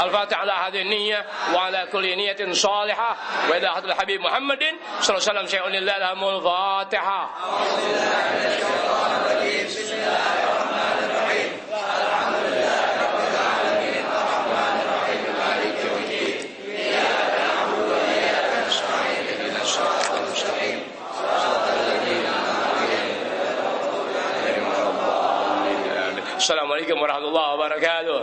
الفاتحة على هذه النية وعلى كل نية صالحة وإلى حضرة الحبيب محمد صلى الله عليه وسلم شيء لله لهم الفاتحة. Assalamualaikum warahmatullahi wabarakatuh.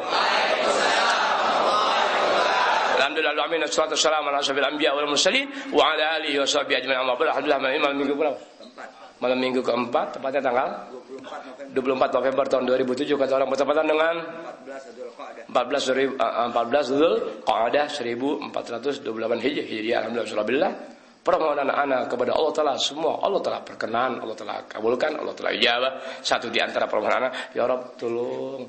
Alhamdulillah alamin wassalatu wassalamu ala asyrafil anbiya wal mursalin wa ala alihi washabihi ajmain. Alhamdulillah malam minggu berapa? Malam minggu keempat, tepatnya tanggal 24 November tahun 2007 kata orang bertepatan dengan 14 Dzulqa'dah 1428 Hijriah. Alhamdulillah. Permohonan anak kepada Allah Ta'ala semua Allah Ta'ala berkenan, Allah Ta'ala kabulkan, Allah Ta'ala ijabah. Satu di antara permohonan anak, ya Rabb tolong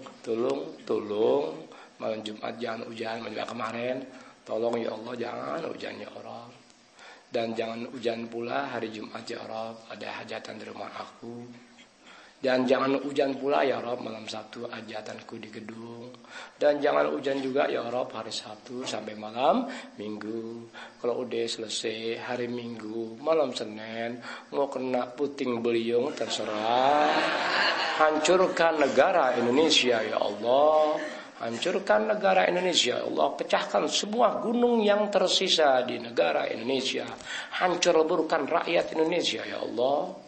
malam Jumat jangan hujan juga kemarin. Tolong ya Allah jangan hujan ya Rabb. Dan jangan hujan pula hari Jumat ya Rabb, ada hajatan di rumah aku. Dan jangan hujan pula ya Rabb malam Sabtu hajatanku di gedung. Dan jangan hujan juga ya Rabb hari Sabtu sampai malam Minggu. Kalau udah selesai hari Minggu malam Senin mau kena puting beliung terserah. Hancurkan negara Indonesia ya Allah. Hancurkan negara Indonesia ya Allah. Pecahkan semua gunung yang tersisa di negara Indonesia. Hancur leburkan rakyat Indonesia ya Allah.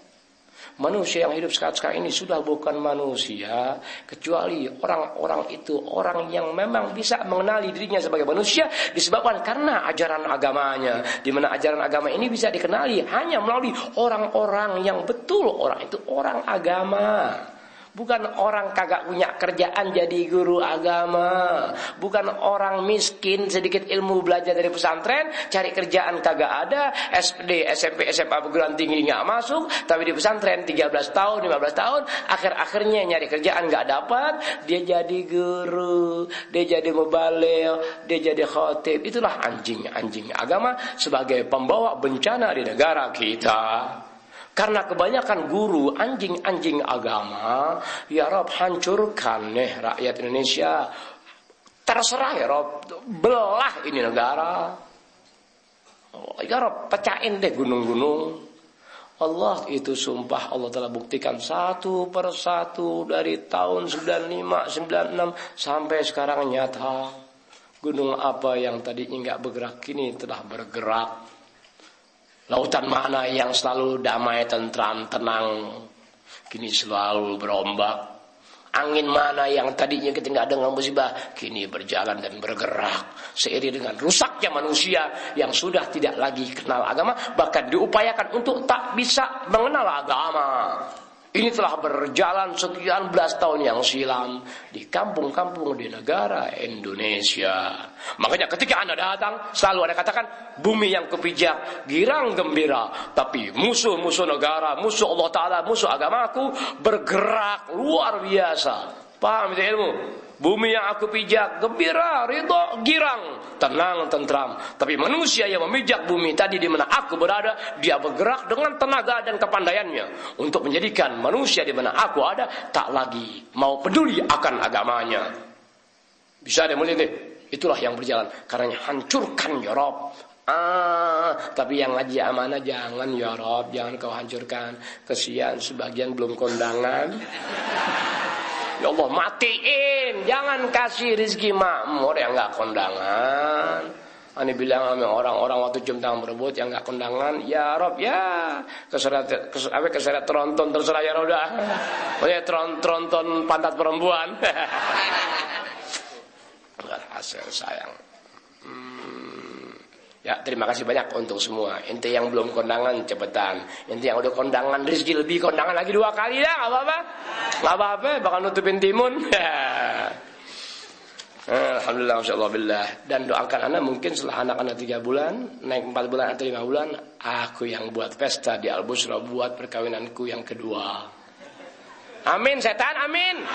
Manusia yang hidup sekarang ini sudah bukan manusia, kecuali orang-orang itu orang yang memang bisa mengenali dirinya sebagai manusia disebabkan karena ajaran agamanya, di mana ajaran agama ini bisa dikenali hanya melalui orang-orang yang betul orang itu orang agama. Bukan orang kagak punya kerjaan jadi guru agama. Bukan orang miskin sedikit ilmu belajar dari pesantren, cari kerjaan kagak ada, SD, SMP, SMA perguruan tinggi nggak masuk, tapi di pesantren 13 tahun, 15 tahun, akhir-akhirnya nyari kerjaan nggak dapat, dia jadi guru, dia jadi mubaligh, dia jadi khatib. Itulah anjing-anjing agama sebagai pembawa bencana di negara kita. Karena kebanyakan guru anjing-anjing agama, ya Rob hancurkan nih rakyat Indonesia. Terserah ya Rob, belah ini negara. Ya Rob, pecahin deh gunung-gunung. Allah itu sumpah Allah telah buktikan satu persatu dari tahun 95, 96 sampai sekarang nyata. Gunung apa yang tadinya nggak bergerak kini telah bergerak. Lautan mana yang selalu damai, tentram, tenang, kini selalu berombak. Angin mana yang tadinya kita nggak dengar musibah, kini berjalan dan bergerak. Seiring dengan rusaknya manusia yang sudah tidak lagi kenal agama, bahkan diupayakan untuk tak bisa mengenal agama. Ini telah berjalan sekian belas tahun yang silam di kampung-kampung di negara Indonesia. Makanya ketika Anda datang, selalu Anda katakan, bumi yang kupijak, girang gembira. Tapi musuh-musuh negara, musuh Allah Ta'ala, musuh agamaku, bergerak luar biasa. Paham itu ilmu? Bumi yang aku pijak, gembira, ridho, girang, tenang, tentram. Tapi manusia yang memijak bumi tadi di mana aku berada, dia bergerak dengan tenaga dan kepandaiannya untuk menjadikan manusia di mana aku ada tak lagi mau peduli akan agamanya. Bisa deh mulai deh. Itulah yang berjalan. Karena hancurkan ya Rob. Tapi yang ngaji amanah jangan ya Rob, jangan kau hancurkan. Kesian sebagian belum kondangan. Ya Allah matiin, jangan kasih rezeki makmur yang nggak kondangan. Ani bilang sama orang-orang waktu cium tangan berebut yang nggak kondangan, ya Rob ya keseret tronton terserah ya Rob dah. Pokoknya tronton pantat perempuan. Enggak hasil sayang. Ya, terima kasih banyak untuk semua. Ente yang belum kondangan cepetan. Ente yang udah kondangan rezeki lebih, kondangan lagi 2 kali ya, enggak apa-apa. Enggak apa-apa, bakal nutupin timun. Alhamdulillah, masyaallah billah. Dan doakan anak mungkin setelah anak-anak 3 bulan, naik 4 bulan atau 5 bulan, aku yang buat pesta di Al-Busra, buat perkawinanku yang kedua. Amin, setan, amin.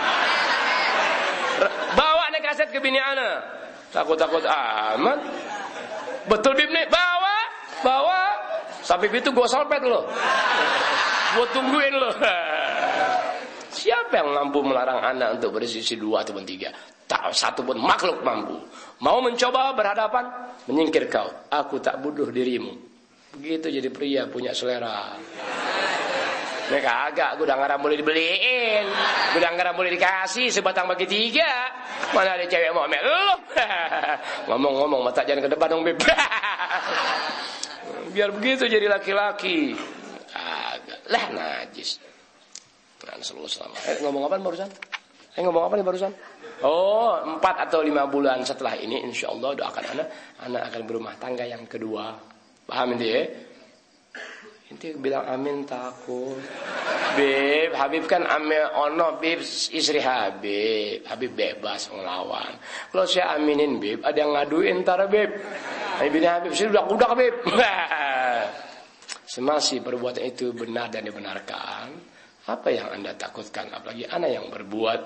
Bawa nih kaset ke bini anak. Takut-takut amat. Betul Bib nih, bawa. Sampai itu gua salpet loh. Gua tungguin loh. Siapa yang mampu melarang anak untuk bersisi 2 ataupun 3? Tak satu pun makhluk mampu. Mau mencoba berhadapan, menyingkir kau. Aku tak bodoh dirimu. Begitu jadi pria punya selera. Mereka agak gudang garam boleh dibeliin, gudang garam boleh dikasih sebatang bagi 3. Mana ada cewek mau ambil lu? Ngomong-ngomong mata jangan ke depan dong Beb. Biar begitu jadi laki-laki. Agak lah najis. Nah, selalu ngomong apa barusan? Ngomong apa nih barusan? Oh, 4 atau 5 bulan setelah ini insyaallah doakan anak akan berumah tangga yang kedua. Paham ini ya? Inti bilang amin takut. Beb, Habib kan amin ono Beb istri Habib. Habib bebas ngelawan. Kalau saya aminin Beb, ada yang ngaduin ntar Beb. Ibni Habib sudah udah Beb. Semasi perbuatan itu benar dan dibenarkan. Apa yang Anda takutkan? Apalagi anak yang berbuat.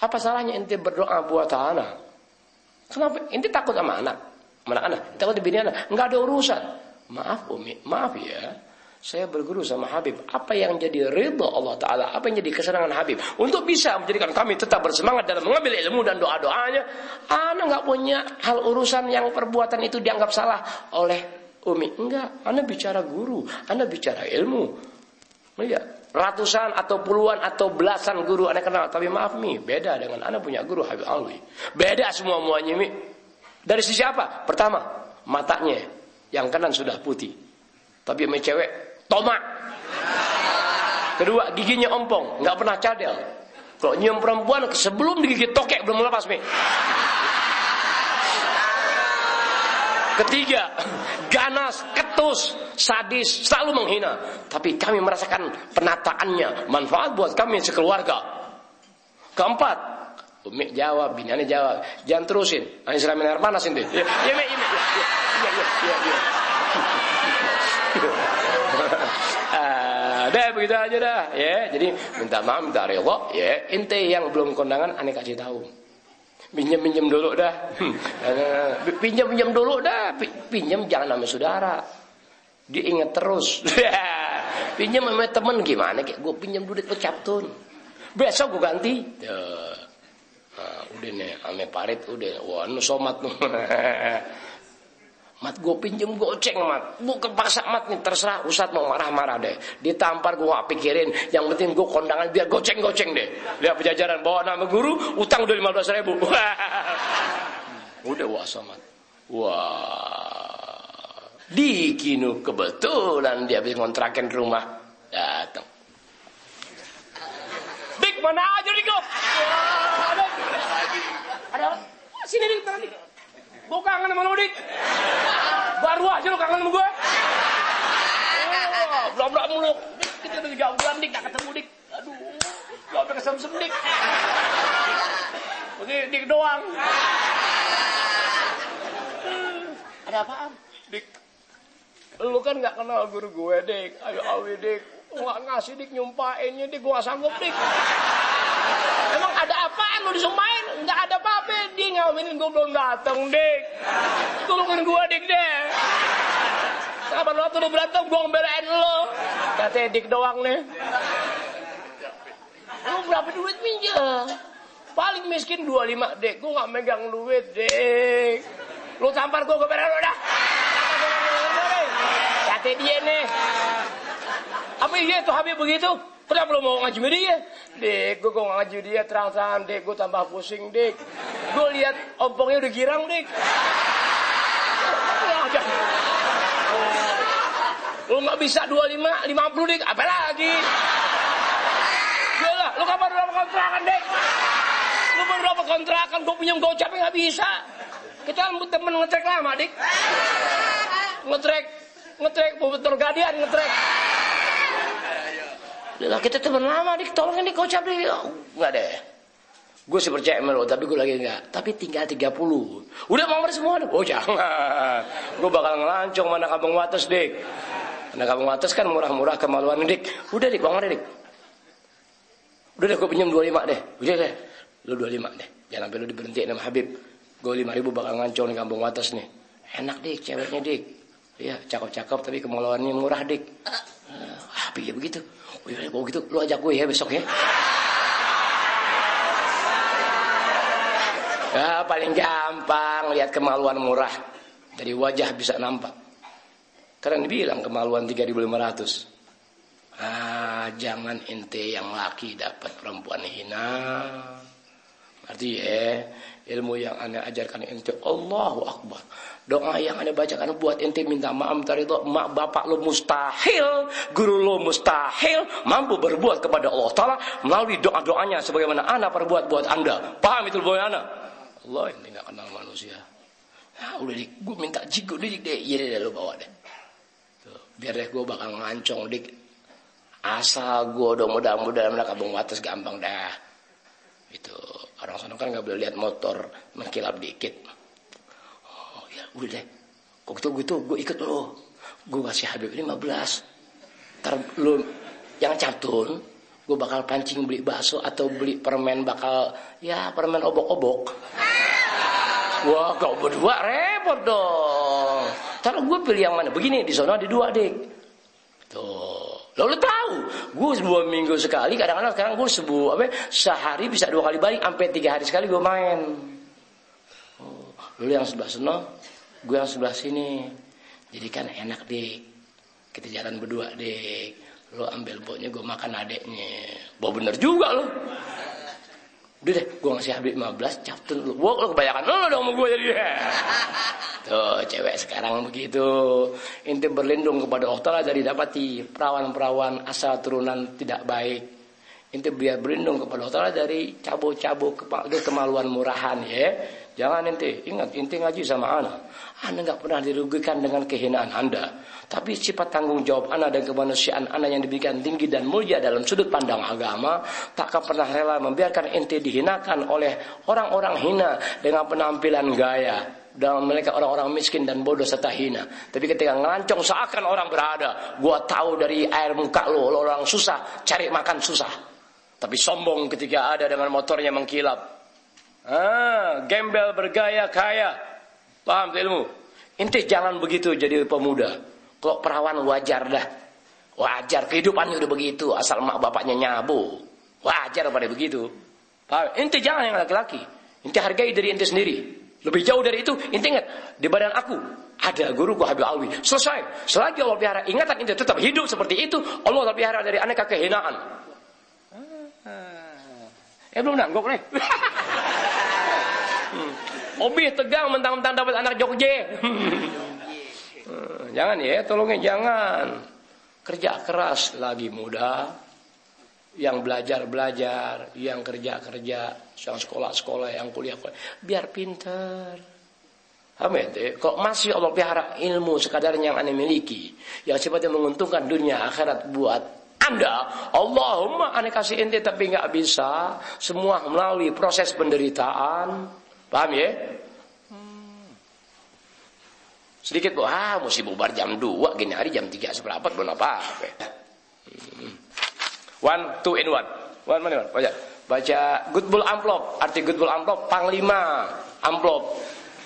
Apa salahnya ente berdoa buat anak? Kenapa ente takut sama anak? Anak-anak, takut di bini anak. Enggak ada urusan. Maaf Umi, maaf ya. Saya berguru sama Habib. Apa yang jadi ridha Allah Ta'ala, apa yang jadi kesenangan Habib, untuk bisa menjadikan kami tetap bersemangat dalam mengambil ilmu dan doa-doanya. Anak enggak punya hal urusan yang perbuatan itu dianggap salah oleh Umi. Enggak, anak bicara guru, anak bicara ilmu. Iya, ratusan atau puluhan atau belasan guru anak kenal. Tapi maaf Mi, beda dengan anak punya guru Habib Alwi. Beda semua-muanya Mi. Dari sisi apa? Pertama, matanya yang kanan sudah putih, tapi sama cewek tomak. Kedua, giginya ompong, nggak pernah cadel. Kalau nyium perempuan sebelum digigit tokek belum lepas Mi. Ketiga, ganas, ketus, sadis, selalu menghina. Tapi kami merasakan penataannya, manfaat buat kami sekeluarga. Keempat, Umi jawab, biniannya jawab, jangan terusin. Ini siramin air panas ini. Iya. Dah begitu aja dah, ya. Jadi minta maaf, minta ridha, ya. Ente yang belum kondangan, aneh kasih tahu. Pinjam dulu dah. Pinjam dulu dah. Pinjam jangan sama saudara. Dia ingat terus. Pinjam sama temen gimana? Kayak gue pinjam duit lu captun. Besok gue ganti. Udah nih, ame parit udah. Wah, nu somat nu. Mat gue pinjem goceng mat, bukan paksa mat nih, terserah Ustadz mau marah-marah deh, ditampar gue gak pikirin, yang penting gue kondangan biar goceng-goceng deh. Lihat pejajaran bawa nama guru, utang udah 15.000. Udah wah somat. Wah, di kinu kebetulan dia habis ngontrakin rumah, datang. Dik mana aja dik lo? Ada sini dik, mana dik? Gue kangen sama lu dik. Baru aja lu kangen sama gue. Belum mulu. Kita udah 3 bulan dik gak ketemu dik. Aduh, gak sampai kesem-sem dik. Begini dik doang. Ada apaan? Dik, lu kan gak kenal guru gue dik. Ayo awi dik. Gak ngasih dik, nyumpainnya dik. Gue gak sanggup dik. Emang ada apaan lu disumpahin? Nggak ada apa-apa. Dia ngawinin gue belum datang dik. Tolongin gue dik deh. Kapan waktu lu berantem gue ngebelain lu. Katanya dik doang nih. Lu berapa duit minjem? Paling miskin 25 dik. Gue gak megang duit dik. Lu tampar gue belain lu dah. Katanya dia nih. Apa iya tuh Habib begitu? Kenapa lu mau ngaji dia? Dik, gue ngaji dia terang-terangan, dik, gue tambah pusing, dik. Gue lihat ompongnya udah girang, dik. Lu gak bisa 25, 50, dik, apa lagi? Yalah, lu kapan berapa kontrakan, dik? Lu berapa kontrakan, gue pinjam gocapnya gak bisa. Kita temen ngetrek lama, Dik. Ngetrek betul gadian ngetrek. Lah kita temen lama, Dik. Tolong ini kocap, Dik. Enggak deh. Gue sih percaya sama lo, tapi gue lagi enggak. Tapi tinggal 30. Udah mau semua? Oh jangan. Gue bakal ngelancong mana Kampung Wates, Dik. Karena Kampung Wates kan murah-murah kemaluan, Dik. Udah, Dik, bangun, Dik. Udah deh, gue pinjam 25 deh. Udah deh, lu 25 deh. Jangan sampai lu diberhentiin sama Habib. Gue 5.000 bakal ngancong di Kampung Wates nih. Enak, Dik, ceweknya, Dik. Iya, cakep-cakep tapi kemaluannya murah, Dik. Habib ya begitu. Oh iya, kalau gitu lu ajak gue ya besok ya. Ya, paling gampang lihat kemaluan murah. Dari wajah bisa nampak. Karena dibilang kemaluan 3.500. Jangan ente yang laki dapat perempuan hina. Arti ilmu yang anda ajarkan ente Allahu Akbar. Doa yang anda bacakan buat ente minta maaf ridho mak bapak lo mustahil, guru lo mustahil mampu berbuat kepada Allah Ta'ala melalui doa-doanya sebagaimana anda perbuat buat anda. Paham itu boy anda? Allah ente gak kenal manusia. Nah, udah dik, gue minta jigo dik deh. Iya deh lo bawa deh. Tuh, biar deh gue bakal ngancong dik. Asal gue dong mudah-mudahan Kampung Wates gampang dah. Itu orang sana kan nggak boleh lihat motor mengkilap dikit. Oh ya udah deh. Kok gitu gue ikut lo. Gue kasih Habib 15. Ntar lo yang catun, gue bakal pancing beli bakso atau beli permen permen obok-obok. Wah kau berdua repot dong. Ntar gue pilih yang mana? Begini di sana ada 2 dik. Tuh. Lo tahu, gue 2 minggu sekali, kadang-kadang sekarang gue sehari bisa 2 kali balik, sampai 3 hari sekali gue main. Oh, lo yang sebelah sana, gue yang sebelah sini. Jadi kan enak dik, kita jalan berdua dik. Lo ambil baunya, gue makan adeknya. Bau bener juga lo. Udah deh, gue ngasih Habib 15, captun lo. Wah, lo kebanyakan lo dong sama gue jadi. Tuh, cewek sekarang begitu. Inti berlindung kepada Allah Ta'ala dari dapati perawan-perawan asal turunan tidak baik. Inti biar berlindung kepada Allah Ta'ala dari cabo-cabo kemaluan murahan ya. Jangan inti ngaji sama anak. Anda nggak pernah dirugikan dengan kehinaan Anda. Tapi sifat tanggung jawab Anda dan kemanusiaan Anda yang diberikan tinggi dan mulia dalam sudut pandang agama, takkan pernah rela membiarkan inti dihinakan oleh orang-orang hina dengan penampilan gaya. Dan mereka orang-orang miskin dan bodoh serta hina. Tapi ketika ngelancong seakan orang berada, gua tahu dari air muka lo orang susah, cari makan susah. Tapi sombong ketika ada dengan motornya mengkilap. Gembel bergaya kaya. Paham ilmu? Inti jangan begitu jadi pemuda. Kok perawan wajar dah. Wajar kehidupannya udah begitu, asal mak bapaknya nyabu. Wajar pada begitu. Paham? Inti jangan yang laki-laki. Inti hargai diri inti sendiri. Lebih jauh dari itu, inti ingat, di badan aku ada guruku Habib Alwi. Selesai. Selagi Allah pelihara ingatan inti tetap hidup seperti itu, Allah pelihara dari aneka kehinaan. Belum nanggok nih. Obi tegang mentang-mentang dapat anak Jogja. Jangan ya, tolongnya jangan. Kerja keras lagi muda. Yang belajar-belajar, yang kerja-kerja, yang sekolah-sekolah, yang kuliah. Biar pintar. Amin. Kalau masih Allah pelihara ilmu sekadarnya yang Anda miliki, yang sifatnya menguntungkan dunia akhirat buat Anda, Allahumma Anda kasih ente tapi nggak bisa. Semua melalui proses penderitaan. Paham ya? Sedikit bu, mesti bubar jam 2, gini hari jam 3 seperempat belum apa-apa. 1, 2 in 1. Mana? Baca Goodbull amplop. Arti Goodbull amplop, panglima amplop.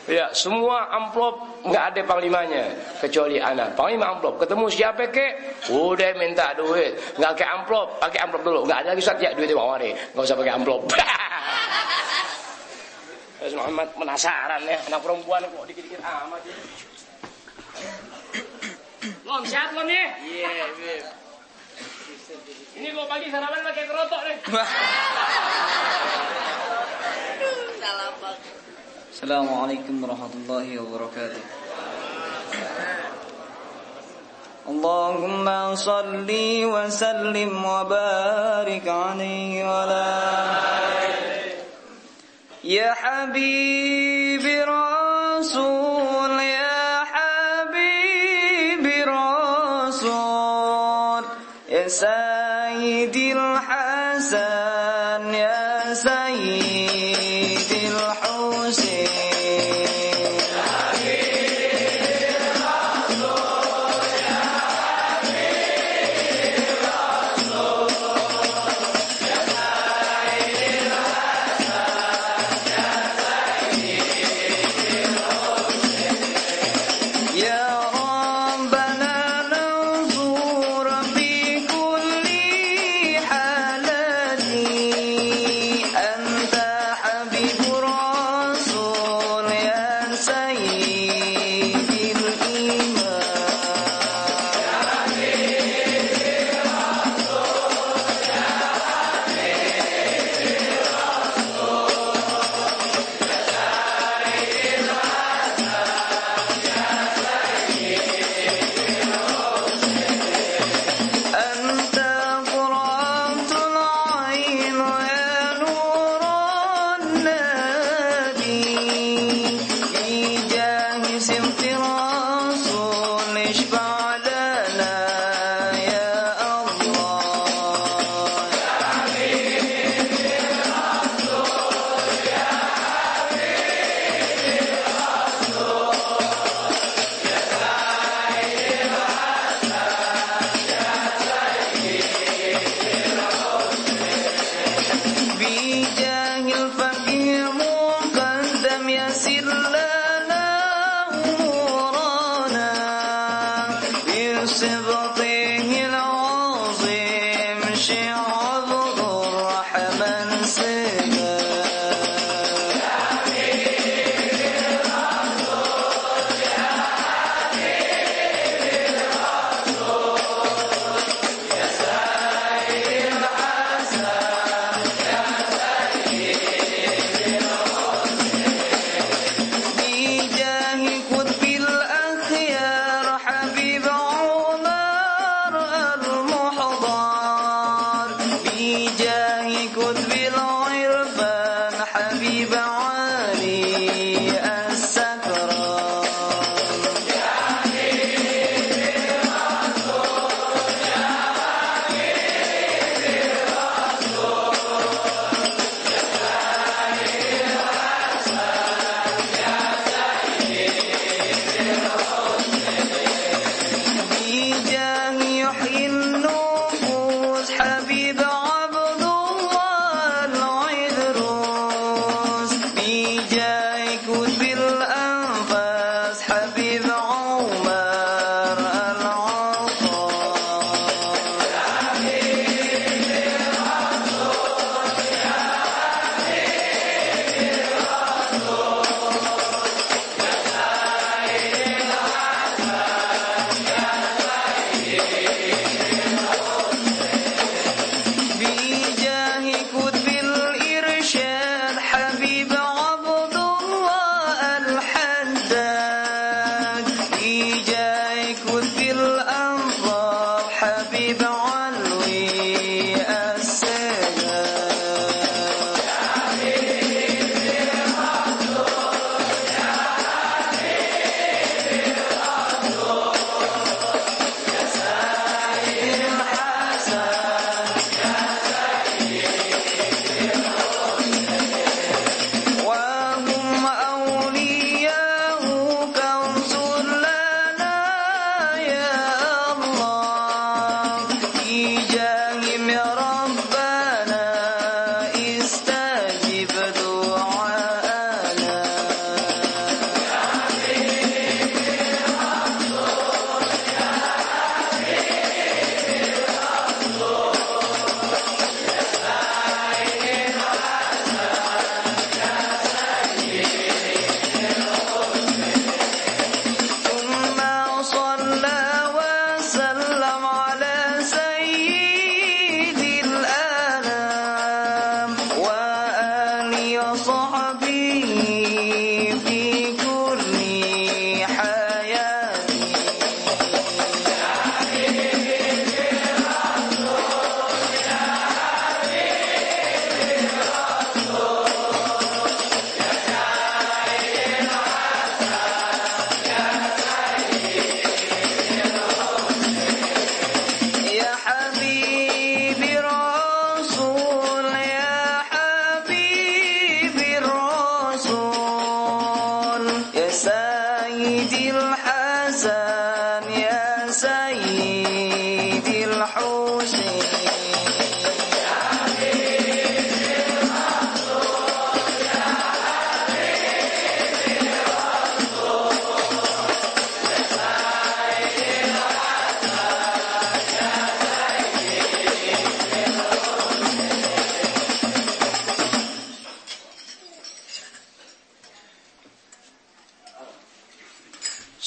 Ya, semua amplop nggak ada panglimanya kecuali anak. Panglima amplop. Ketemu siapa kek? Udah minta duit. Nggak pakai amplop, pakai amplop dulu. Nggak ada lagi Ustaz ya duitnya bawa nih. Nggak usah pakai amplop. Muhammad penasaran ya, anak perempuan kok dikit-dikit amat ya. Lon, sehat lon ya? Iya, Beb. Ini gua pagi sarapan pakai kerotok nih.
Salam bang. Assalamualaikum warahmatullahi wabarakatuh. Allahumma salli wa sallim wa barik alaihi wa ala ya habibi Sayyidil Hasan ya Sayyidil Husain Hasan ya Sayyidil Husain.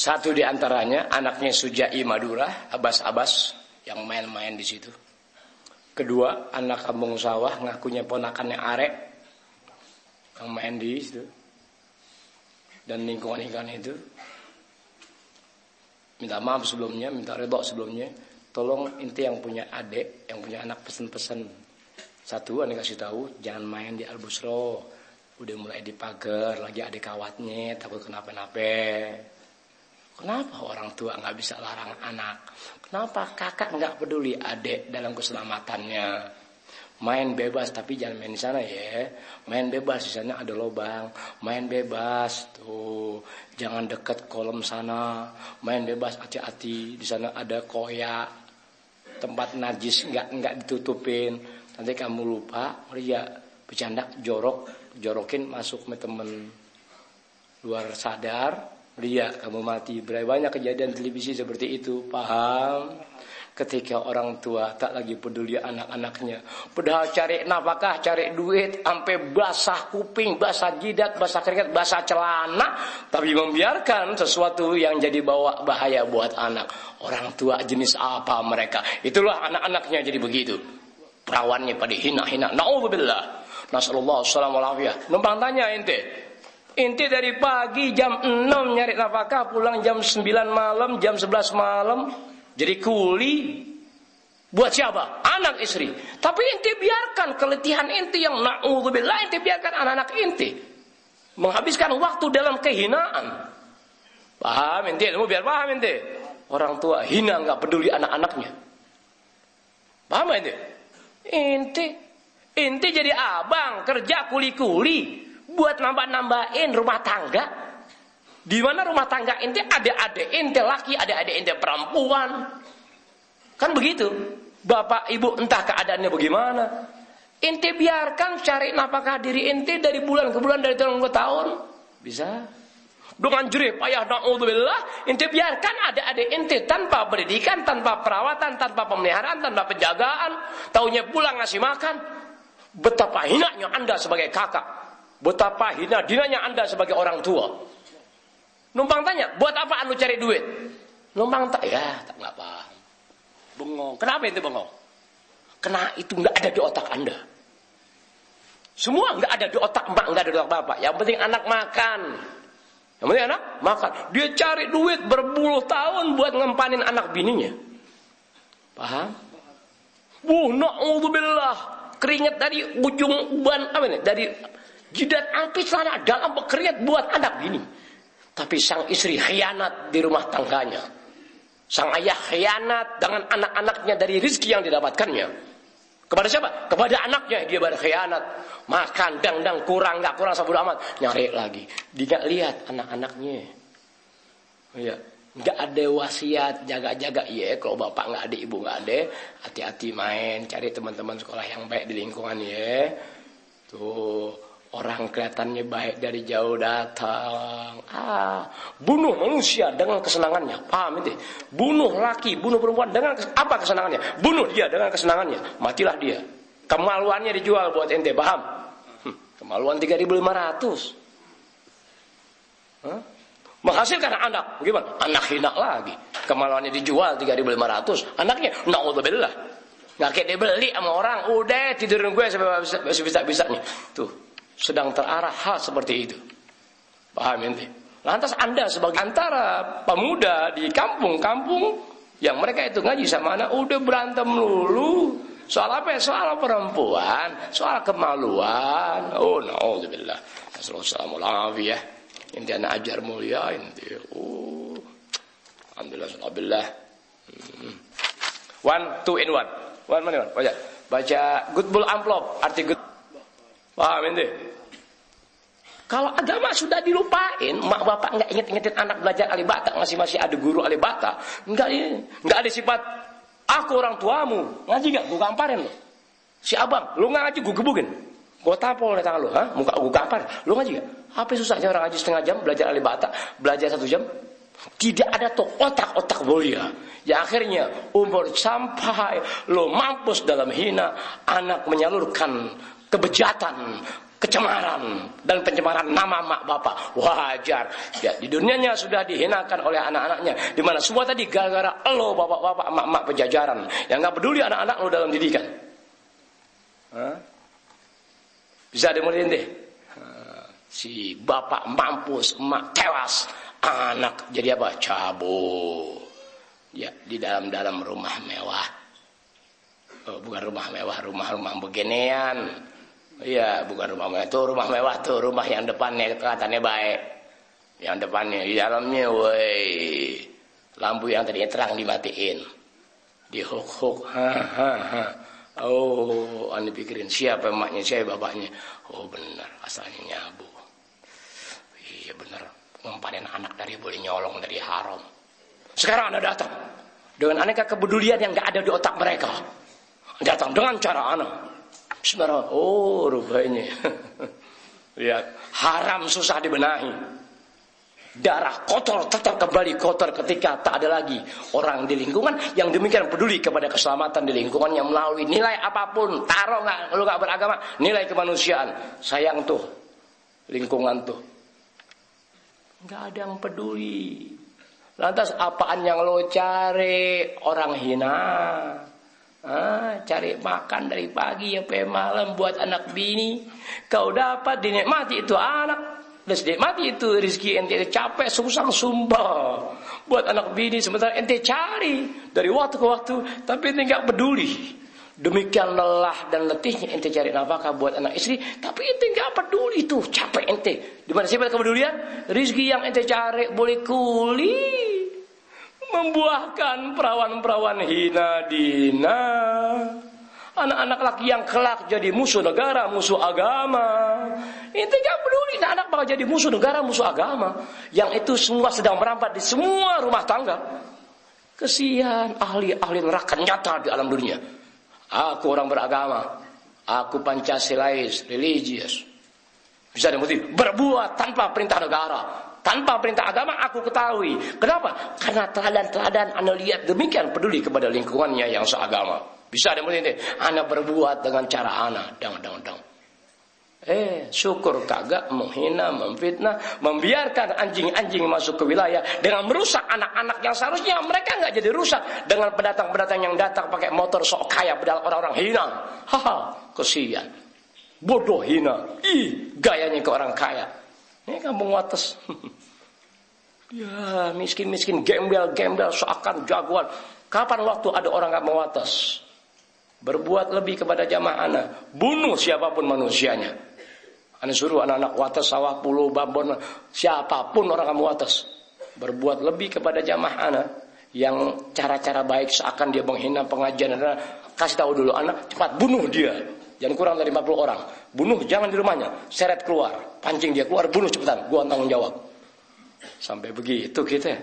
Satu di antaranya anaknya Sujai Madura, Abbas yang main-main di situ. Kedua, anak kampung sawah ngakunya ponakannya Arek yang main di situ. Dan lingkungan itu minta maaf sebelumnya, minta redha sebelumnya. Tolong inti yang punya adik, yang punya anak pesen-pesen. Satu, ane kasih tahu jangan main di Al-Busro. Udah mulai dipagar, lagi adik kawatnya, takut kenapa-napa. Kenapa orang tua nggak bisa larang anak? Kenapa kakak nggak peduli adik dalam keselamatannya? Main bebas tapi jangan main di sana ya. Main bebas di sana ada lubang. Main bebas tuh, jangan dekat kolam sana. Main bebas hati-hati, di sana ada koyak, tempat najis nggak ditutupin. Nanti kamu lupa, ya bercanda jorokin masuk ke temen luar sadar. Dia kamu mati. Berapa banyak kejadian televisi seperti itu. Paham? Ketika orang tua tak lagi peduli anak-anaknya, padahal cari nafkah, cari duit, sampai basah kuping, basah jidat, basah keringat, basah celana, tapi membiarkan sesuatu yang jadi bawa bahaya buat anak. Orang tua jenis apa mereka? Itulah anak-anaknya jadi begitu. Perawannya pada hina-hina. Na'udzubillah. Nasallallahu alaihi wasallam. Numpang tanya ente. Inti dari pagi jam 6 nyari nafkah, pulang jam 9 malam, jam 11 malam. Jadi kuli. Buat siapa? Anak istri. Tapi inti biarkan keletihan inti yang na'udzubillah, inti biarkan anak-anak inti menghabiskan waktu dalam kehinaan. Paham inti? Kamu biar paham inti. Orang tua hina nggak peduli anak-anaknya. Paham inti? Inti jadi abang kerja kuli-kuli buat nambah-nambahin rumah tangga. Di mana rumah tangga inti ada inti laki, ada inti perempuan. Kan begitu. Bapak ibu entah keadaannya bagaimana. Inti biarkan cari nafkah diri inti dari bulan ke bulan, dari tahun ke tahun. Bisa. Dengan jerih payah na'udzubillah, inti biarkan ada inti tanpa pendidikan, tanpa perawatan, tanpa pemeliharaan, tanpa penjagaan. Taunya pulang ngasih makan. Betapa hinanya Anda sebagai kakak. Betapa hina-dinanya Anda sebagai orang tua. Numpang tanya, buat apa anu cari duit? Numpang tak nggak paham. Bengong. Kenapa itu bengong? Karena itu nggak ada di otak Anda. Semua nggak ada di otak emak, nggak ada di otak bapak. Yang penting anak makan. Yang penting anak makan. Dia cari duit berpuluh tahun buat ngempanin anak bininya. Paham? Na'udzubillah. Keringat dari ujung ban dari jidat ampit sana dalam berkeringat buat anak bini. Tapi sang istri khianat di rumah tangganya. Sang ayah khianat dengan anak-anaknya dari rezeki yang didapatkannya. Kepada siapa? Kepada anaknya dia berkhianat. Makan dang kurang nggak kurang sabodo amat, nyari lagi. Dia lihat anak-anaknya. Iya, nggak ada wasiat jaga-jaga. Iya, kalau bapak nggak ada, ibu nggak ada, hati-hati main, cari teman-teman sekolah yang baik di lingkungan ya. Tuh. Orang kelihatannya baik dari jauh datang. Bunuh manusia dengan kesenangannya. Paham itu? Bunuh laki, bunuh perempuan dengan apa kesenangannya? Bunuh dia dengan kesenangannya. Matilah dia. Kemaluannya dijual buat ente. Paham? Kemaluan 3.500. Menghasilkan anak. Gimana? Anak hina lagi. Kemaluannya dijual 3.500. Anaknya, na'udzubillah. Nggak kayak dibeli sama orang. Udah tidurin gue sampai bisa-bisanya. Tuh. Sedang terarah hal seperti itu. Paham ente? Lantas Anda sebagai antara pemuda di kampung-kampung yang mereka itu ngaji sama anak udah berantem lulu. Soal apa ya? Soal perempuan, soal kemaluan. Oh, na'udzubillah. Assalamualaikum. Inti anak ajar mulia inti. Alhamdulillah. 1, 2 in 1. Mana? Baca good bull amplop. Arti good. Paham ente? Kalau agama sudah dilupain, mak bapak nggak inget-ingetin anak belajar alibata, masih ada guru alibata, nggak ada sifat aku orang tuamu, ngaji nggak? Gue gamparin lo. Si abang, lu ngaji gue gebukin, gue tampol oleh tangan lo, muka gue gamparin, lu ngaji nggak? Apa susahnya orang ngaji setengah jam, belajar alibata, belajar 1 jam? Tidak ada tuh otak-otak mulia. Ya akhirnya umur sampai lo mampus dalam hina, anak menyalurkan kebejatan, kecemaran dan pencemaran nama mak bapak. Wajar. Ya, di dunianya sudah dihinakan oleh anak-anaknya. Di mana semua tadi gara-gara lo bapak-bapak, mak-mak pejajaran yang nggak peduli anak-anak lo dalam didikan. Bisa dimulai deh. Si bapak mampus, emak tewas, anak jadi apa? Cabul. Ya, di dalam rumah mewah. Oh, bukan rumah mewah, rumah beginian. Iya, bukan rumah mewah. Tuh rumah mewah tuh, rumah yang depannya kelihatannya baik. Yang depannya, di dalamnya, woi, lampu yang tadinya terang dimatiin. Dihuk-huk, Oh, anda pikirin siapa emaknya, siapa bapaknya. Oh benar, asalnya nyabu. Iya benar, ngumparin anak dari boleh nyolong dari haram. Sekarang anda datang dengan aneka kepedulian yang gak ada di otak mereka. Datang dengan cara anak. Bismillah. Oh rupanya. Lihat, haram susah dibenahi. Darah kotor tetap kembali kotor ketika tak ada lagi orang di lingkungan yang demikian peduli kepada keselamatan di lingkungannya melalui nilai apapun. Taruh nggak, kalau nggak beragama, nilai kemanusiaan. Sayang tuh lingkungan tuh. Nggak ada yang peduli. Lantas apaan yang lo cari? Orang hina. Cari makan dari pagi sampai malam buat anak bini. Kau dapat dinikmati itu anak. Dan dinikmati itu rezeki ente capek susah sumpah buat anak bini, sementara ente cari dari waktu ke waktu, tapi ente nggak peduli. Demikian lelah dan letihnya ente cari nafkah buat anak istri, tapi ente nggak peduli tuh capek ente. Di mana sifat kepedulian? Rezeki yang ente cari boleh kuli, membuahkan perawan-perawan hina dina. Anak-anak laki yang kelak jadi musuh negara, musuh agama. Itu gak peduli, anak bakal jadi musuh negara, musuh agama. Yang itu semua sedang merambat di semua rumah tangga. Kesian ahli-ahli neraka nyata di alam dunia. Aku orang beragama, aku Pancasilais, religius. Bisa dimengerti, berbuat tanpa perintah negara, tanpa perintah agama aku ketahui. Kenapa? Karena teladan-teladan Anda lihat demikian peduli kepada lingkungannya yang seagama. Bisa dimengerti, Anda berbuat dengan cara Anda, dang. Syukur kagak menghina, memfitnah, membiarkan anjing-anjing masuk ke wilayah dengan merusak anak-anak yang seharusnya mereka nggak jadi rusak dengan pendatang-pendatang yang datang pakai motor sok kaya padahal orang-orang hina. Kesian. Bodoh hina. Gayanya ke orang kaya. Ini kampung Wates. Ya, miskin-miskin, gembel-gembel seakan jagoan. Kapan waktu ada orang kampung Wates? Berbuat lebih kepada jamaah ana, bunuh siapapun manusianya. Ana suruh anak-anak Wates, Sawah, Pulau, Babon, siapapun orang kamu Wates, berbuat lebih kepada jamaah ana yang cara-cara baik seakan dia menghina pengajian. Kasih tahu dulu anak, cepat bunuh dia. Jangan kurang dari 40 orang. Bunuh jangan di rumahnya, seret keluar, pancing dia keluar, bunuh cepetan, gua tanggung jawab. Sampai begitu kita.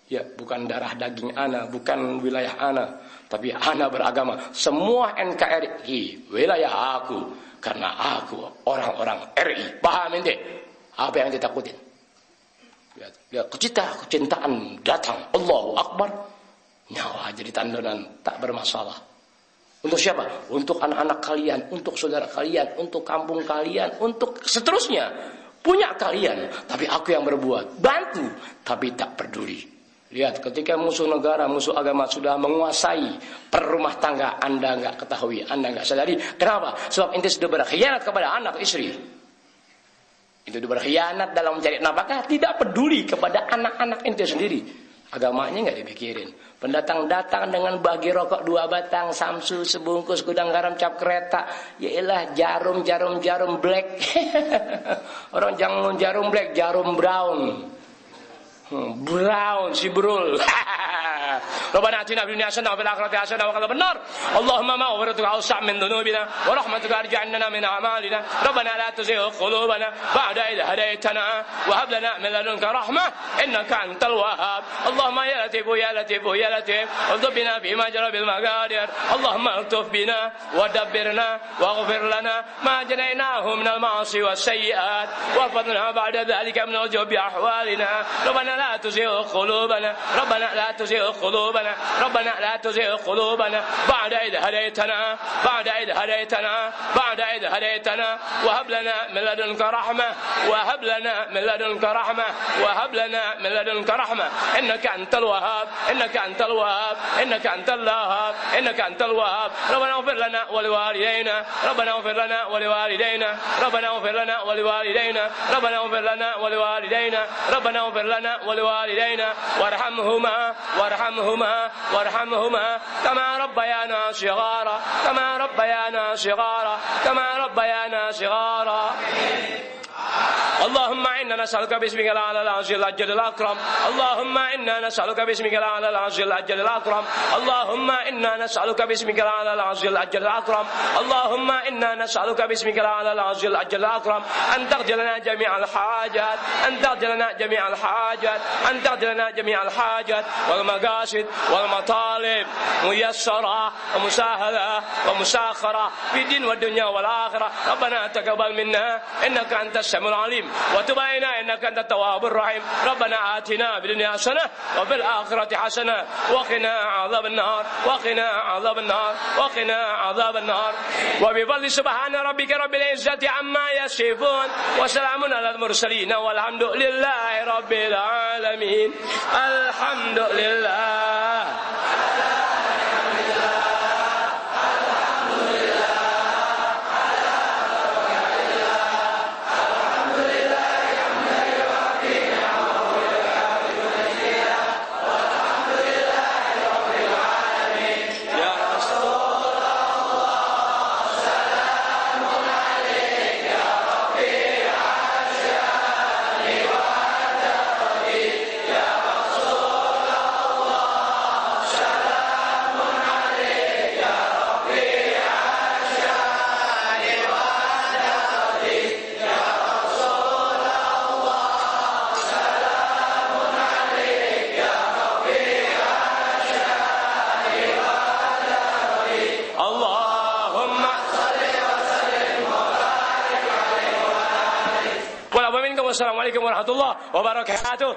Ya, bukan darah daging ana, bukan wilayah ana, tapi ana beragama. Semua NKRI wilayah aku, karena aku orang-orang RI. Paham ente? Apa yang ditakutin? Ya, kecintaan datang. Allahu Akbar. Nyawa jadi tandunan tak bermasalah. Untuk siapa? Untuk anak-anak kalian, untuk saudara kalian, untuk kampung kalian, untuk seterusnya. Punya kalian, tapi aku yang berbuat. Bantu, tapi tak peduli. Lihat, ketika musuh negara, musuh agama sudah menguasai per rumah tangga, Anda nggak ketahui, Anda nggak sadari. Kenapa? Sebab ente sudah berkhianat kepada anak istri. Itu sudah berkhianat dalam mencari nafkah, tidak peduli kepada anak-anak ente sendiri. Agamanya nggak dipikirin. Pendatang datang dengan bagi rokok 2 batang, samsu sebungkus, gudang garam, cap kereta. Yaelah jarum black. Orang jangan jarum black, jarum brown. Brown si brul. ربنا آتنا في الدنيا حسنة وفي الآخرة حسنة وقنا عذاب النار اللهم مغفرتك أوسع من ذنوبنا ورحمتك أرجع عنا من أعمالنا ربنا لا تزغ قلوبنا بعد إذ هديتنا وهب لنا من لدنك رحمة إنك أنت الوهاب اللهم يا لطيف يا لطيف يا لطيف الطف بنا فيما جرى بالمقادير اللهم الطف بنا ودبرنا واغفر لنا ما جنيناه من المعاصي والسيئات واحفظنا بعد ذلك من الجوب بأحوالنا ربنا لا تزغ قلوبنا ربنا لا تزغ قلوبنا ربنا لا تزغ قلوبنا بعد إذ هديتنا بعد إذ هديتنا بعد إذ هديتنا وهب لنا من لدنك رحمة وهب لنا من لدنك رحمة وهب لنا من لدنك رحمة إنك أنت الوهاب إنك أنت الوهاب إنك أنت الوهاب إنك أنت الوهاب ربنا اغفر لنا ولوالدينا ربنا اغفر لنا ولوالدينا ربنا اغفر لنا ولوالدينا ربنا اغفر لنا ولوالدينا ربنا اغفر لنا ولوالدينا وارحمهما وارحمهما وارحمهما كما ربيانا صغارا كما ربيانا صغارا كما ربيانا صغارا اللهم إنا نسألك باسمك الأعلى العظيم الأجل الأكرم اللهم إنا نسألك باسمك الأعلى العظيم الأجل الأكرم اللهم إنا نسألك باسمك الأعلى العظيم الأجل الأكرم اللهم إنا نسألك باسمك الأعلى العظيم الأجل الأكرم أن تغفر لنا جميع الحاجات أن تغفر لنا جميع الحاجات أن تغفر لنا جميع الحاجات والمقاصد والمطالب ميسرة ومسهلة ومساخرة في الدين والدنيا والآخرة ربنا تقبل منا إنك أنت السميع العليم وتب علينا إنك أنت التواب الرحيم ربنا آتنا في الدنيا حسنة وفي الآخرة حسنة وقنا عذاب النار وقنا عذاب النار وقنا عذاب النار وبفضل سبحان ربك رب العزة عما يصفون وسلام على المرسلين والحمد لله رب العالمين الحمد لله Wassalamualaikum warahmatullahi wabarakatuh.